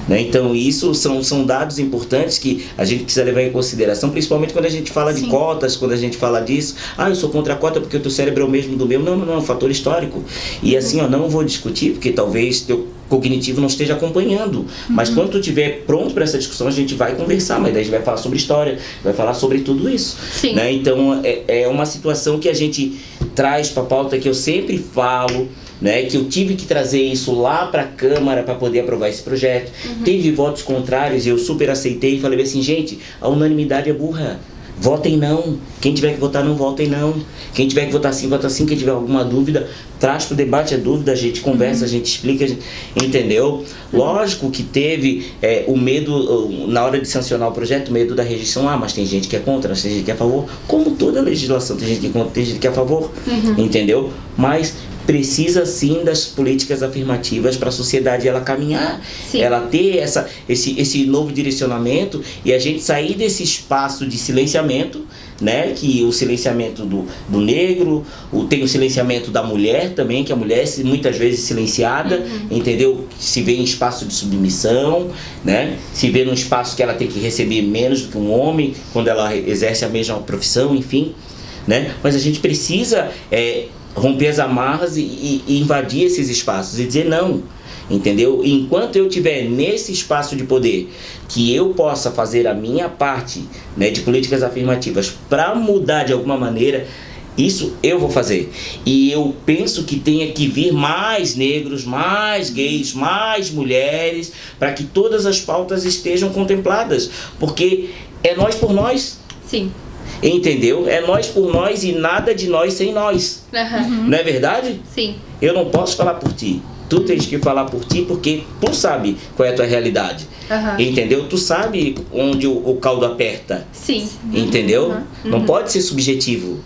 Né? Então isso são dados importantes que a gente precisa levar em consideração, principalmente quando a gente fala de cotas, quando a gente fala disso. Eu sou contra a cota porque o teu cérebro é o mesmo do meu. Não, é um fator histórico. E assim, não vou discutir, porque talvez teu cognitivo não esteja acompanhando, mas quando tu estiver pronto para essa discussão, a gente vai conversar, mas daí a gente vai falar sobre história, vai falar sobre tudo isso. Sim. Né? Então é uma situação que a gente traz para a pauta, que eu sempre falo, né, que eu tive que trazer isso lá para a Câmara para poder aprovar esse projeto. Teve votos contrários e eu super aceitei e falei assim, gente, a unanimidade é burra. Votem não. Quem tiver que votar não, votem não. Quem tiver que votar sim, vota sim. Quem tiver alguma dúvida, traz para o debate a dúvida, a gente conversa, a gente explica, entendeu? Lógico que teve o medo, na hora de sancionar o projeto, o medo da rejeição. Mas tem gente que é contra, tem gente que é a favor. Como toda legislação, tem gente que é contra, tem gente que é a favor. Entendeu? Mas precisa sim das políticas afirmativas para a sociedade ela caminhar, ela ter esse novo direcionamento e a gente sair desse espaço de silenciamento, né? Que o silenciamento do negro, tem o silenciamento da mulher também, que a mulher muitas vezes silenciada, entendeu? Se vê em espaço de submissão, né? Se vê num espaço que ela tem que receber menos do que um homem quando ela exerce a mesma profissão, enfim, né? Mas a gente precisa romper as amarras e invadir esses espaços e dizer não, entendeu? Enquanto eu estiver nesse espaço de poder, que eu possa fazer a minha parte, né, de políticas afirmativas para mudar de alguma maneira, isso eu vou fazer. E eu penso que tenha que vir mais negros, mais gays, mais mulheres, para que todas as pautas estejam contempladas, porque é nós por nós. Sim. Entendeu? É nós por nós e nada de nós sem nós. Não é verdade? Sim. Eu não posso falar por ti. Tu tens que falar por ti porque tu sabe qual é a tua realidade. Entendeu? Tu sabe onde o caldo aperta. Sim. Entendeu? Não pode ser subjetivo.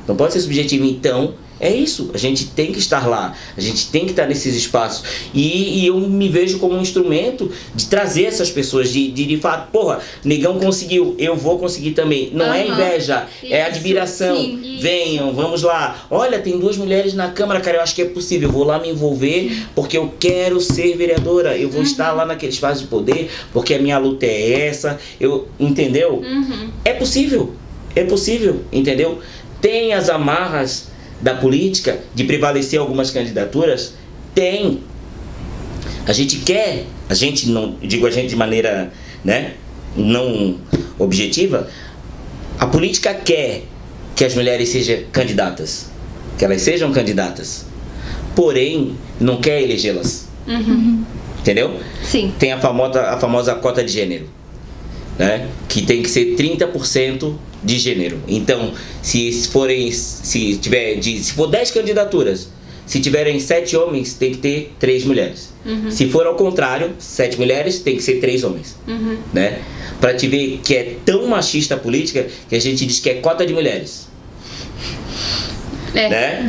Não pode ser subjetivo. Então, é isso, a gente tem que estar lá, a gente tem que estar nesses espaços e eu me vejo como um instrumento de trazer essas pessoas, de fato, porra, negão conseguiu, eu vou conseguir também. Não é inveja, é admiração. Venham, vamos lá. Olha, tem 2 mulheres na Câmara, cara, eu acho que é possível, eu vou lá me envolver porque eu quero ser vereadora, eu vou estar lá naquele espaço de poder porque a minha luta é essa, entendeu? É possível, entendeu? Tem as amarras da política, de prevalecer algumas candidaturas, tem. A gente quer, a gente não, digo a gente de maneira, né, não objetiva, a política quer que as mulheres sejam candidatas, que elas sejam candidatas, porém, não quer elegê-las. Entendeu? Sim. Tem a famosa cota de gênero, né, que tem que ser 30% de gênero. Então, se for 10 candidaturas, se tiverem 7 homens, tem que ter 3 mulheres. Se for ao contrário, 7 mulheres, tem que ser 3 homens. Né? Pra te ver que é tão machista a política que a gente diz que é cota de mulheres. Né?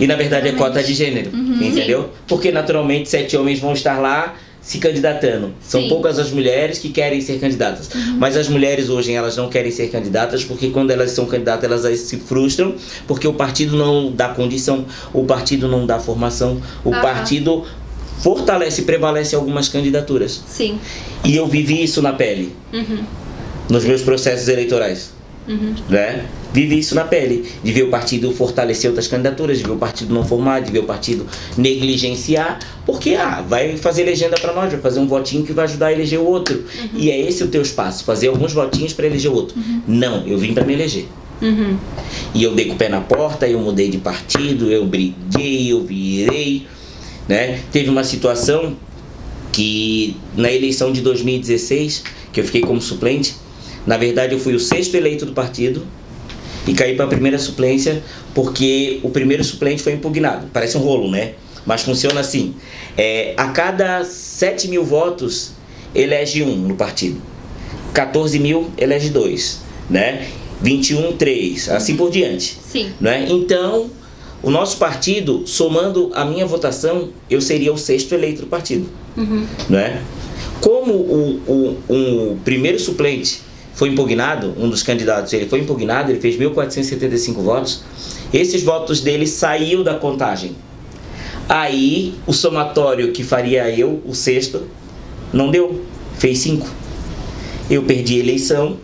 E na verdade é cota de gênero. Entendeu? Porque naturalmente 7 homens vão estar lá, se candidatando. São Sim. poucas as mulheres que querem ser candidatas. Mas as mulheres hoje, elas não querem ser candidatas porque quando elas são candidatas, elas se frustram porque o partido não dá condição, o partido não dá formação, o partido fortalece e prevalece algumas candidaturas. Sim. E eu vivi isso na pele, nos meus processos eleitorais. Né? Vivi isso na pele, de ver o partido fortalecer outras candidaturas, de ver o partido não formar, de ver o partido negligenciar, porque vai fazer legenda para nós, vai fazer um votinho que vai ajudar a eleger o outro. E é esse o teu espaço, fazer alguns votinhos para eleger o outro. Não, eu vim para me eleger. E eu dei com o pé na porta, eu mudei de partido, eu briguei, eu virei, né? Teve uma situação que na eleição de 2016, que eu fiquei como suplente, na verdade eu fui o 6º eleito do partido e caí para a primeira suplência porque o primeiro suplente foi impugnado. Parece um rolo, né? Mas funciona assim. A cada 7 mil votos, elege um no partido. 14 mil, elege 2, né? 21, 3, assim por diante. Sim. Né? Então, o nosso partido, somando a minha votação, eu seria o 6º eleito do partido. Né? Como o primeiro suplente foi impugnado, um dos candidatos, ele foi impugnado, ele fez 1.475 votos, esses votos dele saiu da contagem. Aí, o somatório que faria eu, o 6º, não deu, fez 5. Eu perdi a eleição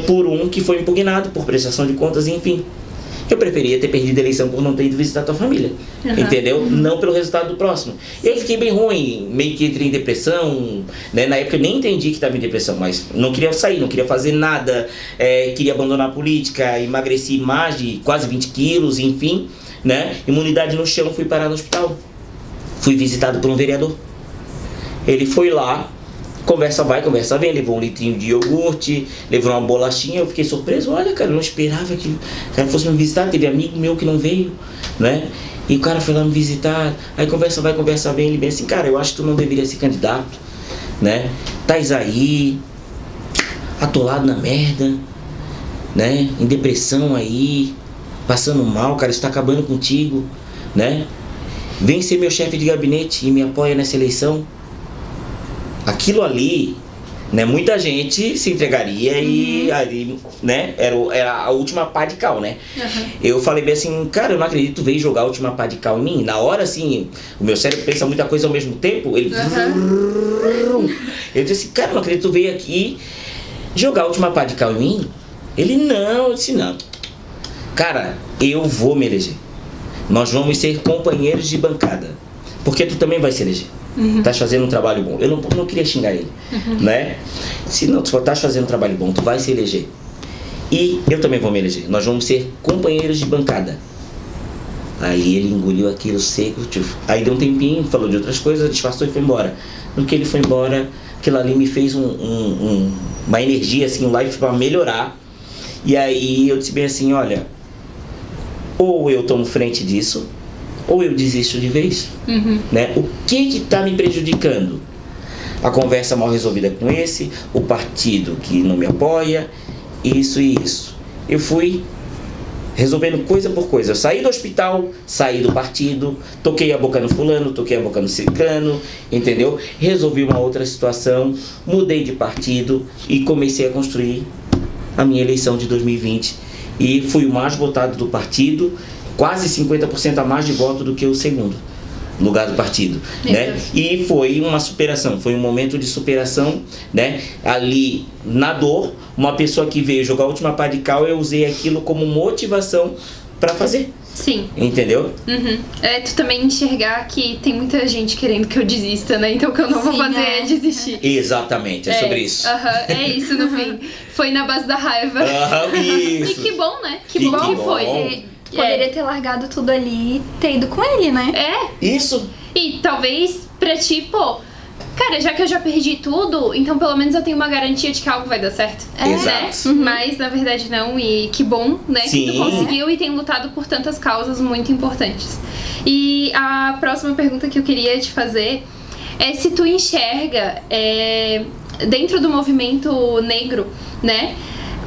por um que foi impugnado, por prestação de contas, enfim. Eu preferia ter perdido a eleição por não ter ido visitar a tua família, entendeu? Não pelo resultado do próximo. Eu fiquei bem ruim, meio que entrei em depressão, né? Na época eu nem entendi que estava em depressão, mas não queria sair, não queria fazer nada, queria abandonar a política, emagreci mais de quase 20 quilos, enfim, né? Imunidade no chão, fui parar no hospital. Fui visitado por um vereador. Ele foi lá, conversa vai, conversa vem, levou um litrinho de iogurte, levou uma bolachinha, eu fiquei surpreso, olha cara, eu não esperava que o cara fosse me visitar, teve amigo meu que não veio, né? E o cara foi lá me visitar, aí conversa vai, conversa vem, ele bem assim, cara, eu acho que tu não deveria ser candidato, né? Tais aí, atolado na merda, né? Em depressão aí, passando mal, cara, isso tá acabando contigo, né? Vem ser meu chefe de gabinete e me apoia nessa eleição. Aquilo ali, né, muita gente se entregaria e ali, né, era a última pá de cal, né? Eu falei bem assim, cara, eu não acredito, tu veio jogar a última pá de cal em mim. Na hora, assim, o meu cérebro pensa muita coisa ao mesmo tempo, ele... Eu disse assim, cara, eu não acredito, tu veio aqui jogar a última pá de cal em mim. Ele, não, eu disse, não. Cara, eu vou me eleger. Nós vamos ser companheiros de bancada, porque tu também vai se eleger. Estás fazendo um trabalho bom. Eu não queria xingar ele, né? Se não, tu estás fazendo um trabalho bom, tu vai se eleger. E eu também vou me eleger. Nós vamos ser companheiros de bancada. Aí ele engoliu aquilo seco. Aí deu um tempinho, falou de outras coisas, disfarçou e foi embora. No que ele foi embora, aquilo ali me fez uma energia, assim, um life para melhorar. E aí eu disse bem assim, olha, ou eu tomo frente disso, ou eu desisto de vez, né? O que tá me prejudicando? A conversa mal resolvida com esse, o partido que não me apoia, isso e isso. Eu fui resolvendo coisa por coisa. Eu saí do hospital, saí do partido, toquei a boca no fulano, toquei a boca no ciclano, entendeu? Resolvi uma outra situação, mudei de partido e comecei a construir a minha eleição de 2020. E fui o mais votado do partido, quase 50% a mais de voto do que o segundo lugar do partido, né? E foi uma superação, foi um momento de superação, né? Ali, na dor, uma pessoa que veio jogar a última pá de cal, eu usei aquilo como motivação para fazer. Sim. Entendeu? Tu também enxergar que tem muita gente querendo que eu desista, né? Então o que eu não vou fazer é desistir. Exatamente, é sobre isso. É isso no fim. Foi na base da raiva. Isso. E que bom, né? Que bom que foi. Poderia ter largado tudo ali e ter ido com ele, né? Isso. E talvez pra ti, pô, cara, já que eu já perdi tudo, então pelo menos eu tenho uma garantia de que algo vai dar certo. Exato. Né? Mas na verdade não, e que bom, né? Sim. Que tu conseguiu e tem lutado por tantas causas muito importantes. E a próxima pergunta que eu queria te fazer é se tu enxerga dentro do movimento negro, né,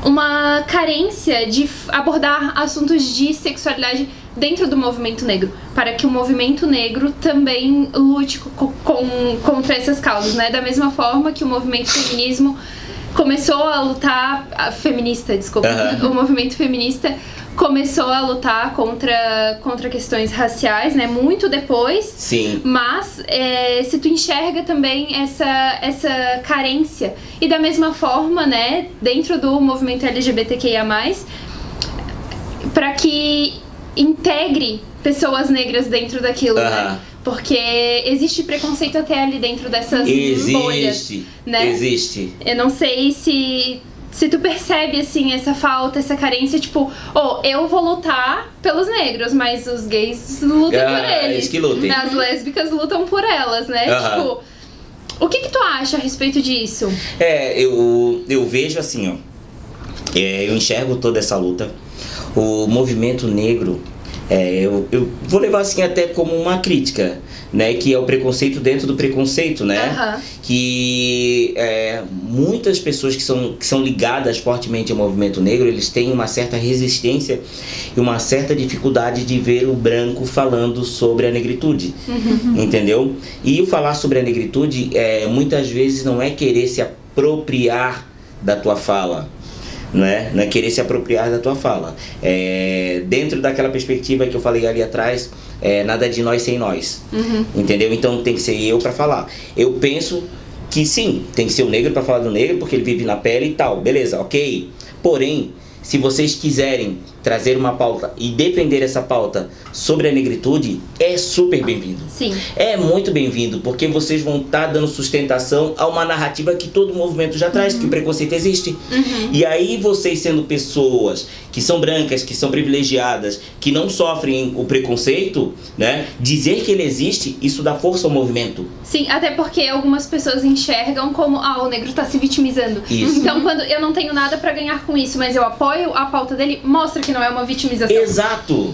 uma carência de abordar assuntos de sexualidade dentro do movimento negro, para que o movimento negro também lute contra essas causas, né? Da mesma forma que o movimento feminismo começou a lutar, o movimento feminista começou a lutar contra questões raciais, né? Muito depois. Sim. Mas se tu enxerga também essa carência, e da mesma forma, né, dentro do movimento LGBTQIA+, para que integre pessoas negras dentro daquilo, né? Porque existe preconceito até ali dentro dessas bolhas, né? Existe. Eu não sei se tu percebe, assim, essa falta, essa carência, tipo, eu vou lutar pelos negros, mas os gays lutam por eles. Eles que lutem. As lésbicas lutam por elas, né? Tipo, o que tu acha a respeito disso? Eu vejo assim, eu enxergo toda essa luta. O movimento negro, eu vou levar assim até como uma crítica, né, que é o preconceito dentro do preconceito, né, que muitas pessoas que são ligadas fortemente ao movimento negro, eles têm uma certa resistência e uma certa dificuldade de ver o branco falando sobre a negritude, entendeu? E o falar sobre a negritude, muitas vezes não é querer se apropriar da tua fala, não é querer se apropriar da tua fala. Dentro daquela perspectiva que eu falei ali atrás, nada de nós sem nós, entendeu? Então tem que ser eu para falar. Eu penso que sim, tem que ser o negro para falar do negro, porque ele vive na pele e tal, beleza, ok. Porém, se vocês quiserem trazer uma pauta e defender essa pauta sobre a negritude, é super bem-vindo. Sim. É muito bem-vindo, porque vocês vão estar dando sustentação a uma narrativa que todo movimento já traz, que o preconceito existe. E aí vocês, sendo pessoas que são brancas, que são privilegiadas, que não sofrem o preconceito, né, dizer que ele existe, isso dá força ao movimento. Sim, até porque algumas pessoas enxergam como, o negro tá se vitimizando. Isso. Então, quando eu não tenho nada pra ganhar com isso, mas eu apoio a pauta dele, mostra que não é uma vitimização. Exato.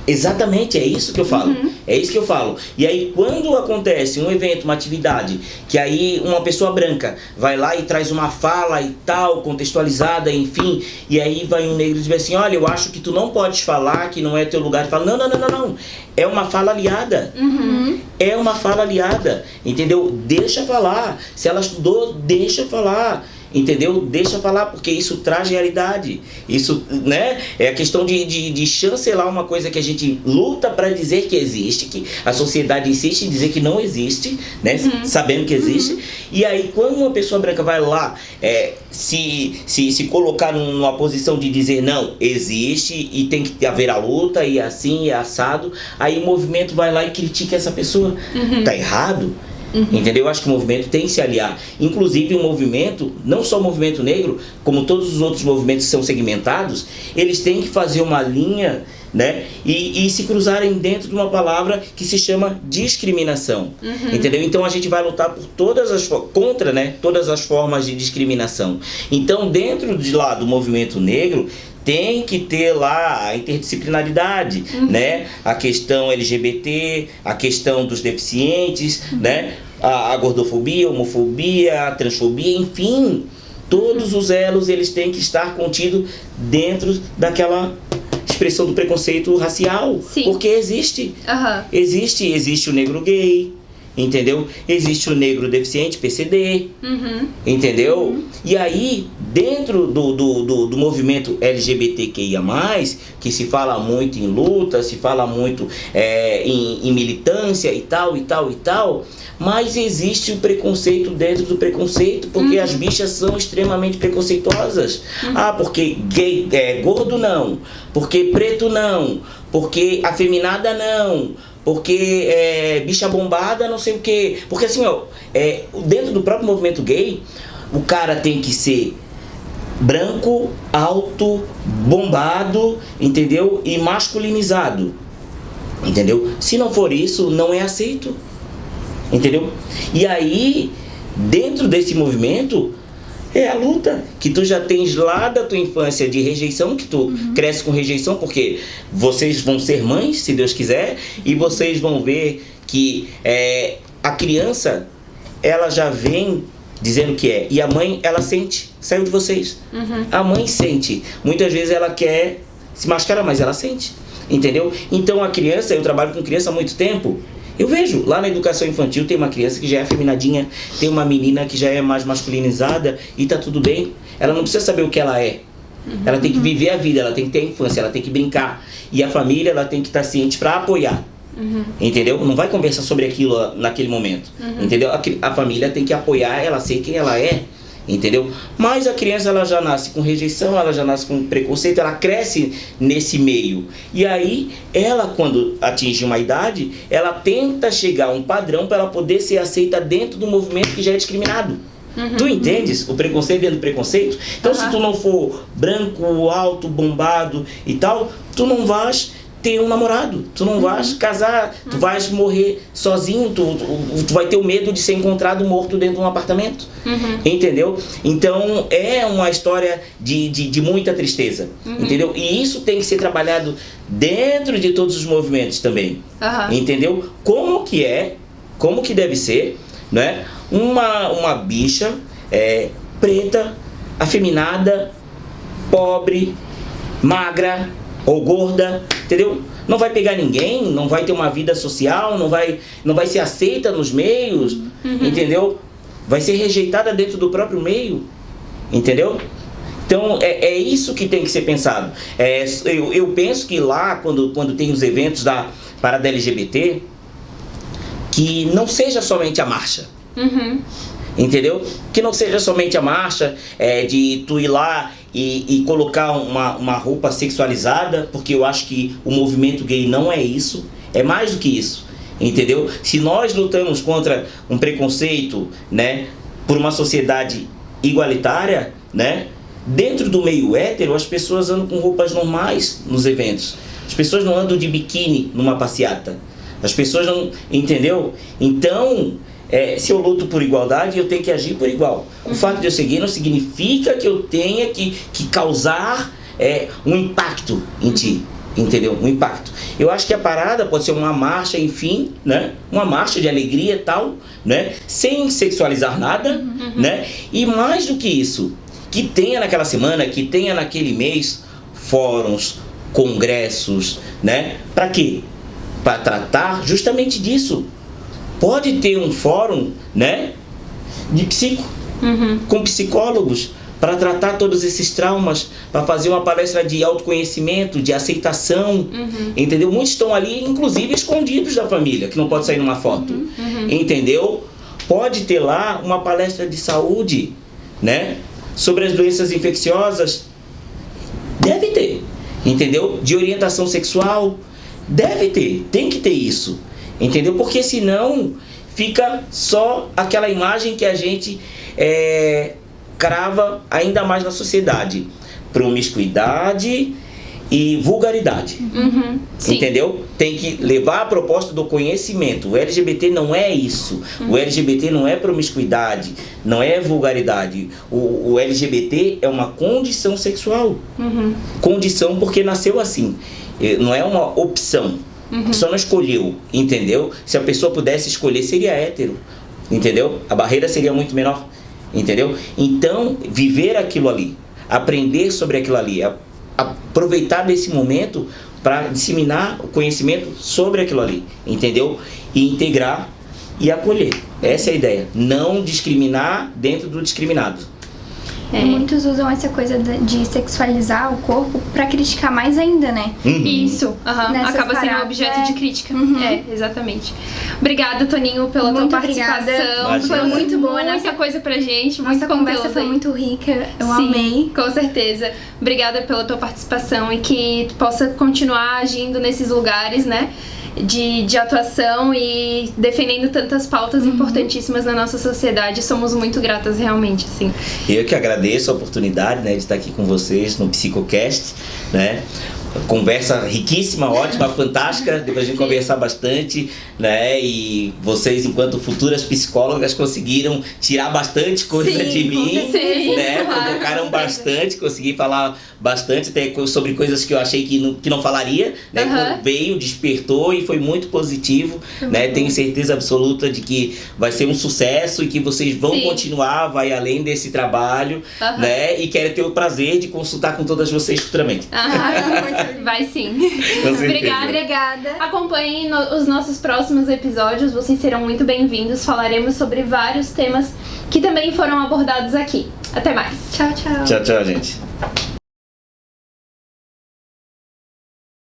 Exatamente, é isso que eu falo. É isso que eu falo. E aí, quando acontece um evento, uma atividade, que aí uma pessoa branca vai lá e traz uma fala e tal, contextualizada, enfim, e aí vai um negro e diz assim, olha, eu acho que tu não podes falar, que não é teu lugar de falar. Não. É uma fala aliada. É uma fala aliada, entendeu? Deixa falar. Se ela estudou, deixa falar. Entendeu? Deixa falar, porque isso traz realidade. Isso, né? É a questão de chancelar uma coisa que a gente luta para dizer que existe, que a sociedade insiste em dizer que não existe, né? Sabendo que existe. E aí, quando uma pessoa branca vai lá se colocar numa posição de dizer não, existe e tem que haver a luta e assim, e assado, aí o movimento vai lá e critica essa pessoa. Tá errado? Entendeu? Eu acho que o movimento tem que se aliar. Inclusive o movimento, não só o movimento negro, como todos os outros movimentos que são segmentados, eles têm que fazer uma linha, né? E se cruzarem dentro de uma palavra que se chama discriminação. Entendeu? Então a gente vai lutar por contra, né, todas as formas de discriminação. Então, dentro de lá do movimento negro, tem que ter lá a interdisciplinaridade, né? A questão LGBT, a questão dos deficientes, né? A gordofobia, a homofobia, a transfobia, enfim, todos os elos eles têm que estar contidos dentro daquela expressão do preconceito racial. Sim. Porque existe. Existe o negro gay, entendeu? Existe o negro deficiente, PCD, entendeu? E aí, dentro do movimento LGBTQIA+, que se fala muito em luta, se fala muito em militância e tal, mas existe o preconceito dentro do preconceito, porque as bichas são extremamente preconceituosas. Porque gay, gordo não, porque preto não, porque afeminada não, porque bicha bombada, não sei o que. Porque assim, dentro do próprio movimento gay, o cara tem que ser branco, alto, bombado, entendeu? E masculinizado, entendeu? Se não for isso, não é aceito, entendeu? E aí, dentro desse movimento, é a luta que tu já tens lá da tua infância de rejeição, que tu cresce com rejeição, porque vocês vão ser mães, se Deus quiser, e vocês vão ver que a criança, ela já vem dizendo que é, e a mãe, ela sente, saiu de vocês. A mãe sente, muitas vezes ela quer se mascarar, mas ela sente. entendeu? Então a criança, eu trabalho com criança há muito tempo, eu vejo, lá na educação infantil tem uma criança que já é afeminadinha, tem uma menina que já é mais masculinizada e tá tudo bem. Ela não precisa saber o que ela é. Ela tem que viver a vida, ela tem que ter a infância, ela tem que brincar. E a família, ela tem que estar ciente para apoiar. Entendeu? Não vai conversar sobre aquilo naquele momento. Entendeu? A família tem que apoiar ela, ser quem ela é. Entendeu? Mas a criança, ela já nasce com rejeição, ela já nasce com preconceito, ela cresce nesse meio. E aí, ela, quando atinge uma idade, ela tenta chegar a um padrão para ela poder ser aceita dentro do movimento que já é discriminado. Tu entendes? O preconceito dentro do preconceito? Então, se tu não for branco, alto, bombado e tal, tu não vais ter um namorado, tu não vais casar, tu vais morrer sozinho, tu vai ter o medo de ser encontrado morto dentro de um apartamento. Entendeu? Então é uma história de muita tristeza. Entendeu? E isso tem que ser trabalhado dentro de todos os movimentos também. Entendeu? Como que deve ser, né? Uma bicha preta, afeminada, pobre, magra ou gorda, entendeu? Não vai pegar ninguém, não vai ter uma vida social, não vai ser aceita nos meios, entendeu? Vai ser rejeitada dentro do próprio meio, entendeu? Então é isso que tem que ser pensado. Eu penso que lá, quando tem os eventos da parada LGBT, que não seja somente a marcha. Entendeu? Que não seja somente a marcha de tu ir lá e colocar uma roupa sexualizada, porque eu acho que o movimento gay não é isso, é mais do que isso, entendeu? Se nós lutamos contra um preconceito, né, por uma sociedade igualitária, né, dentro do meio hétero, as pessoas andam com roupas normais nos eventos, as pessoas não andam de biquíni numa passeata, as pessoas não, entendeu? Então se eu luto por igualdade, eu tenho que agir por igual. O fato de eu seguir não significa que eu tenha que causar um impacto em ti, entendeu? Um impacto. Eu acho que a parada pode ser uma marcha, enfim, né? Uma marcha de alegria e tal, né? Sem sexualizar nada, né? E mais do que isso, que tenha naquela semana, que tenha naquele mês fóruns, congressos, né? Para quê? Para tratar justamente disso. Pode ter um fórum, né, de com psicólogos, para tratar todos esses traumas, para fazer uma palestra de autoconhecimento, de aceitação, entendeu? Muitos estão ali, inclusive, escondidos da família, que não pode sair numa foto, entendeu? Pode ter lá uma palestra de saúde, né, sobre as doenças infecciosas, deve ter, entendeu? De orientação sexual, deve ter, tem que ter isso. Entendeu? Porque senão fica só aquela imagem que a gente crava ainda mais na sociedade. Promiscuidade e vulgaridade. Entendeu? Tem que levar a proposta do conhecimento. O LGBT não é isso. O LGBT não é promiscuidade, não é vulgaridade. O LGBT é uma condição sexual. Condição porque nasceu assim. Não é uma opção. A pessoa não escolheu, entendeu? Se a pessoa pudesse escolher, seria hétero, entendeu? A barreira seria muito menor, entendeu? Então, viver aquilo ali, aprender sobre aquilo ali, aproveitar desse momento para disseminar o conhecimento sobre aquilo ali, entendeu? E integrar e acolher. Essa é a ideia. Não discriminar dentro do discriminado. Muitos usam essa coisa de sexualizar o corpo pra criticar mais ainda, né? Isso, acaba sendo um objeto de crítica. Exatamente. Obrigada, Toninho, pela tua participação. Foi muito boa. Muita coisa pra gente. Nossa conversa foi muito rica. Eu amei. Com certeza. Obrigada pela tua participação e que tu possa continuar agindo nesses lugares, né? De atuação e defendendo tantas pautas importantíssimas na nossa sociedade. Somos muito gratas, realmente, assim. Eu que agradeço a oportunidade, né, de estar aqui com vocês no Psicocast, né? Conversa riquíssima, ótima, fantástica. Depois a gente conversar bastante, né? E vocês, enquanto futuras psicólogas, conseguiram tirar bastante coisa de mim, né? Provocaram bastante, consegui falar bastante até sobre coisas que eu achei que não falaria, né? Veio, despertou e foi muito positivo, né? Tenho certeza absoluta de que vai ser um sucesso e que vocês vão continuar, vai além desse trabalho, né? E quero ter o prazer de consultar com todas vocês futuramente. Muito Vai sim. Com certeza. Obrigada. Acompanhem os nossos próximos episódios, vocês serão muito bem-vindos. Falaremos sobre vários temas que também foram abordados aqui. Até mais. Tchau, tchau. Tchau, tchau, gente.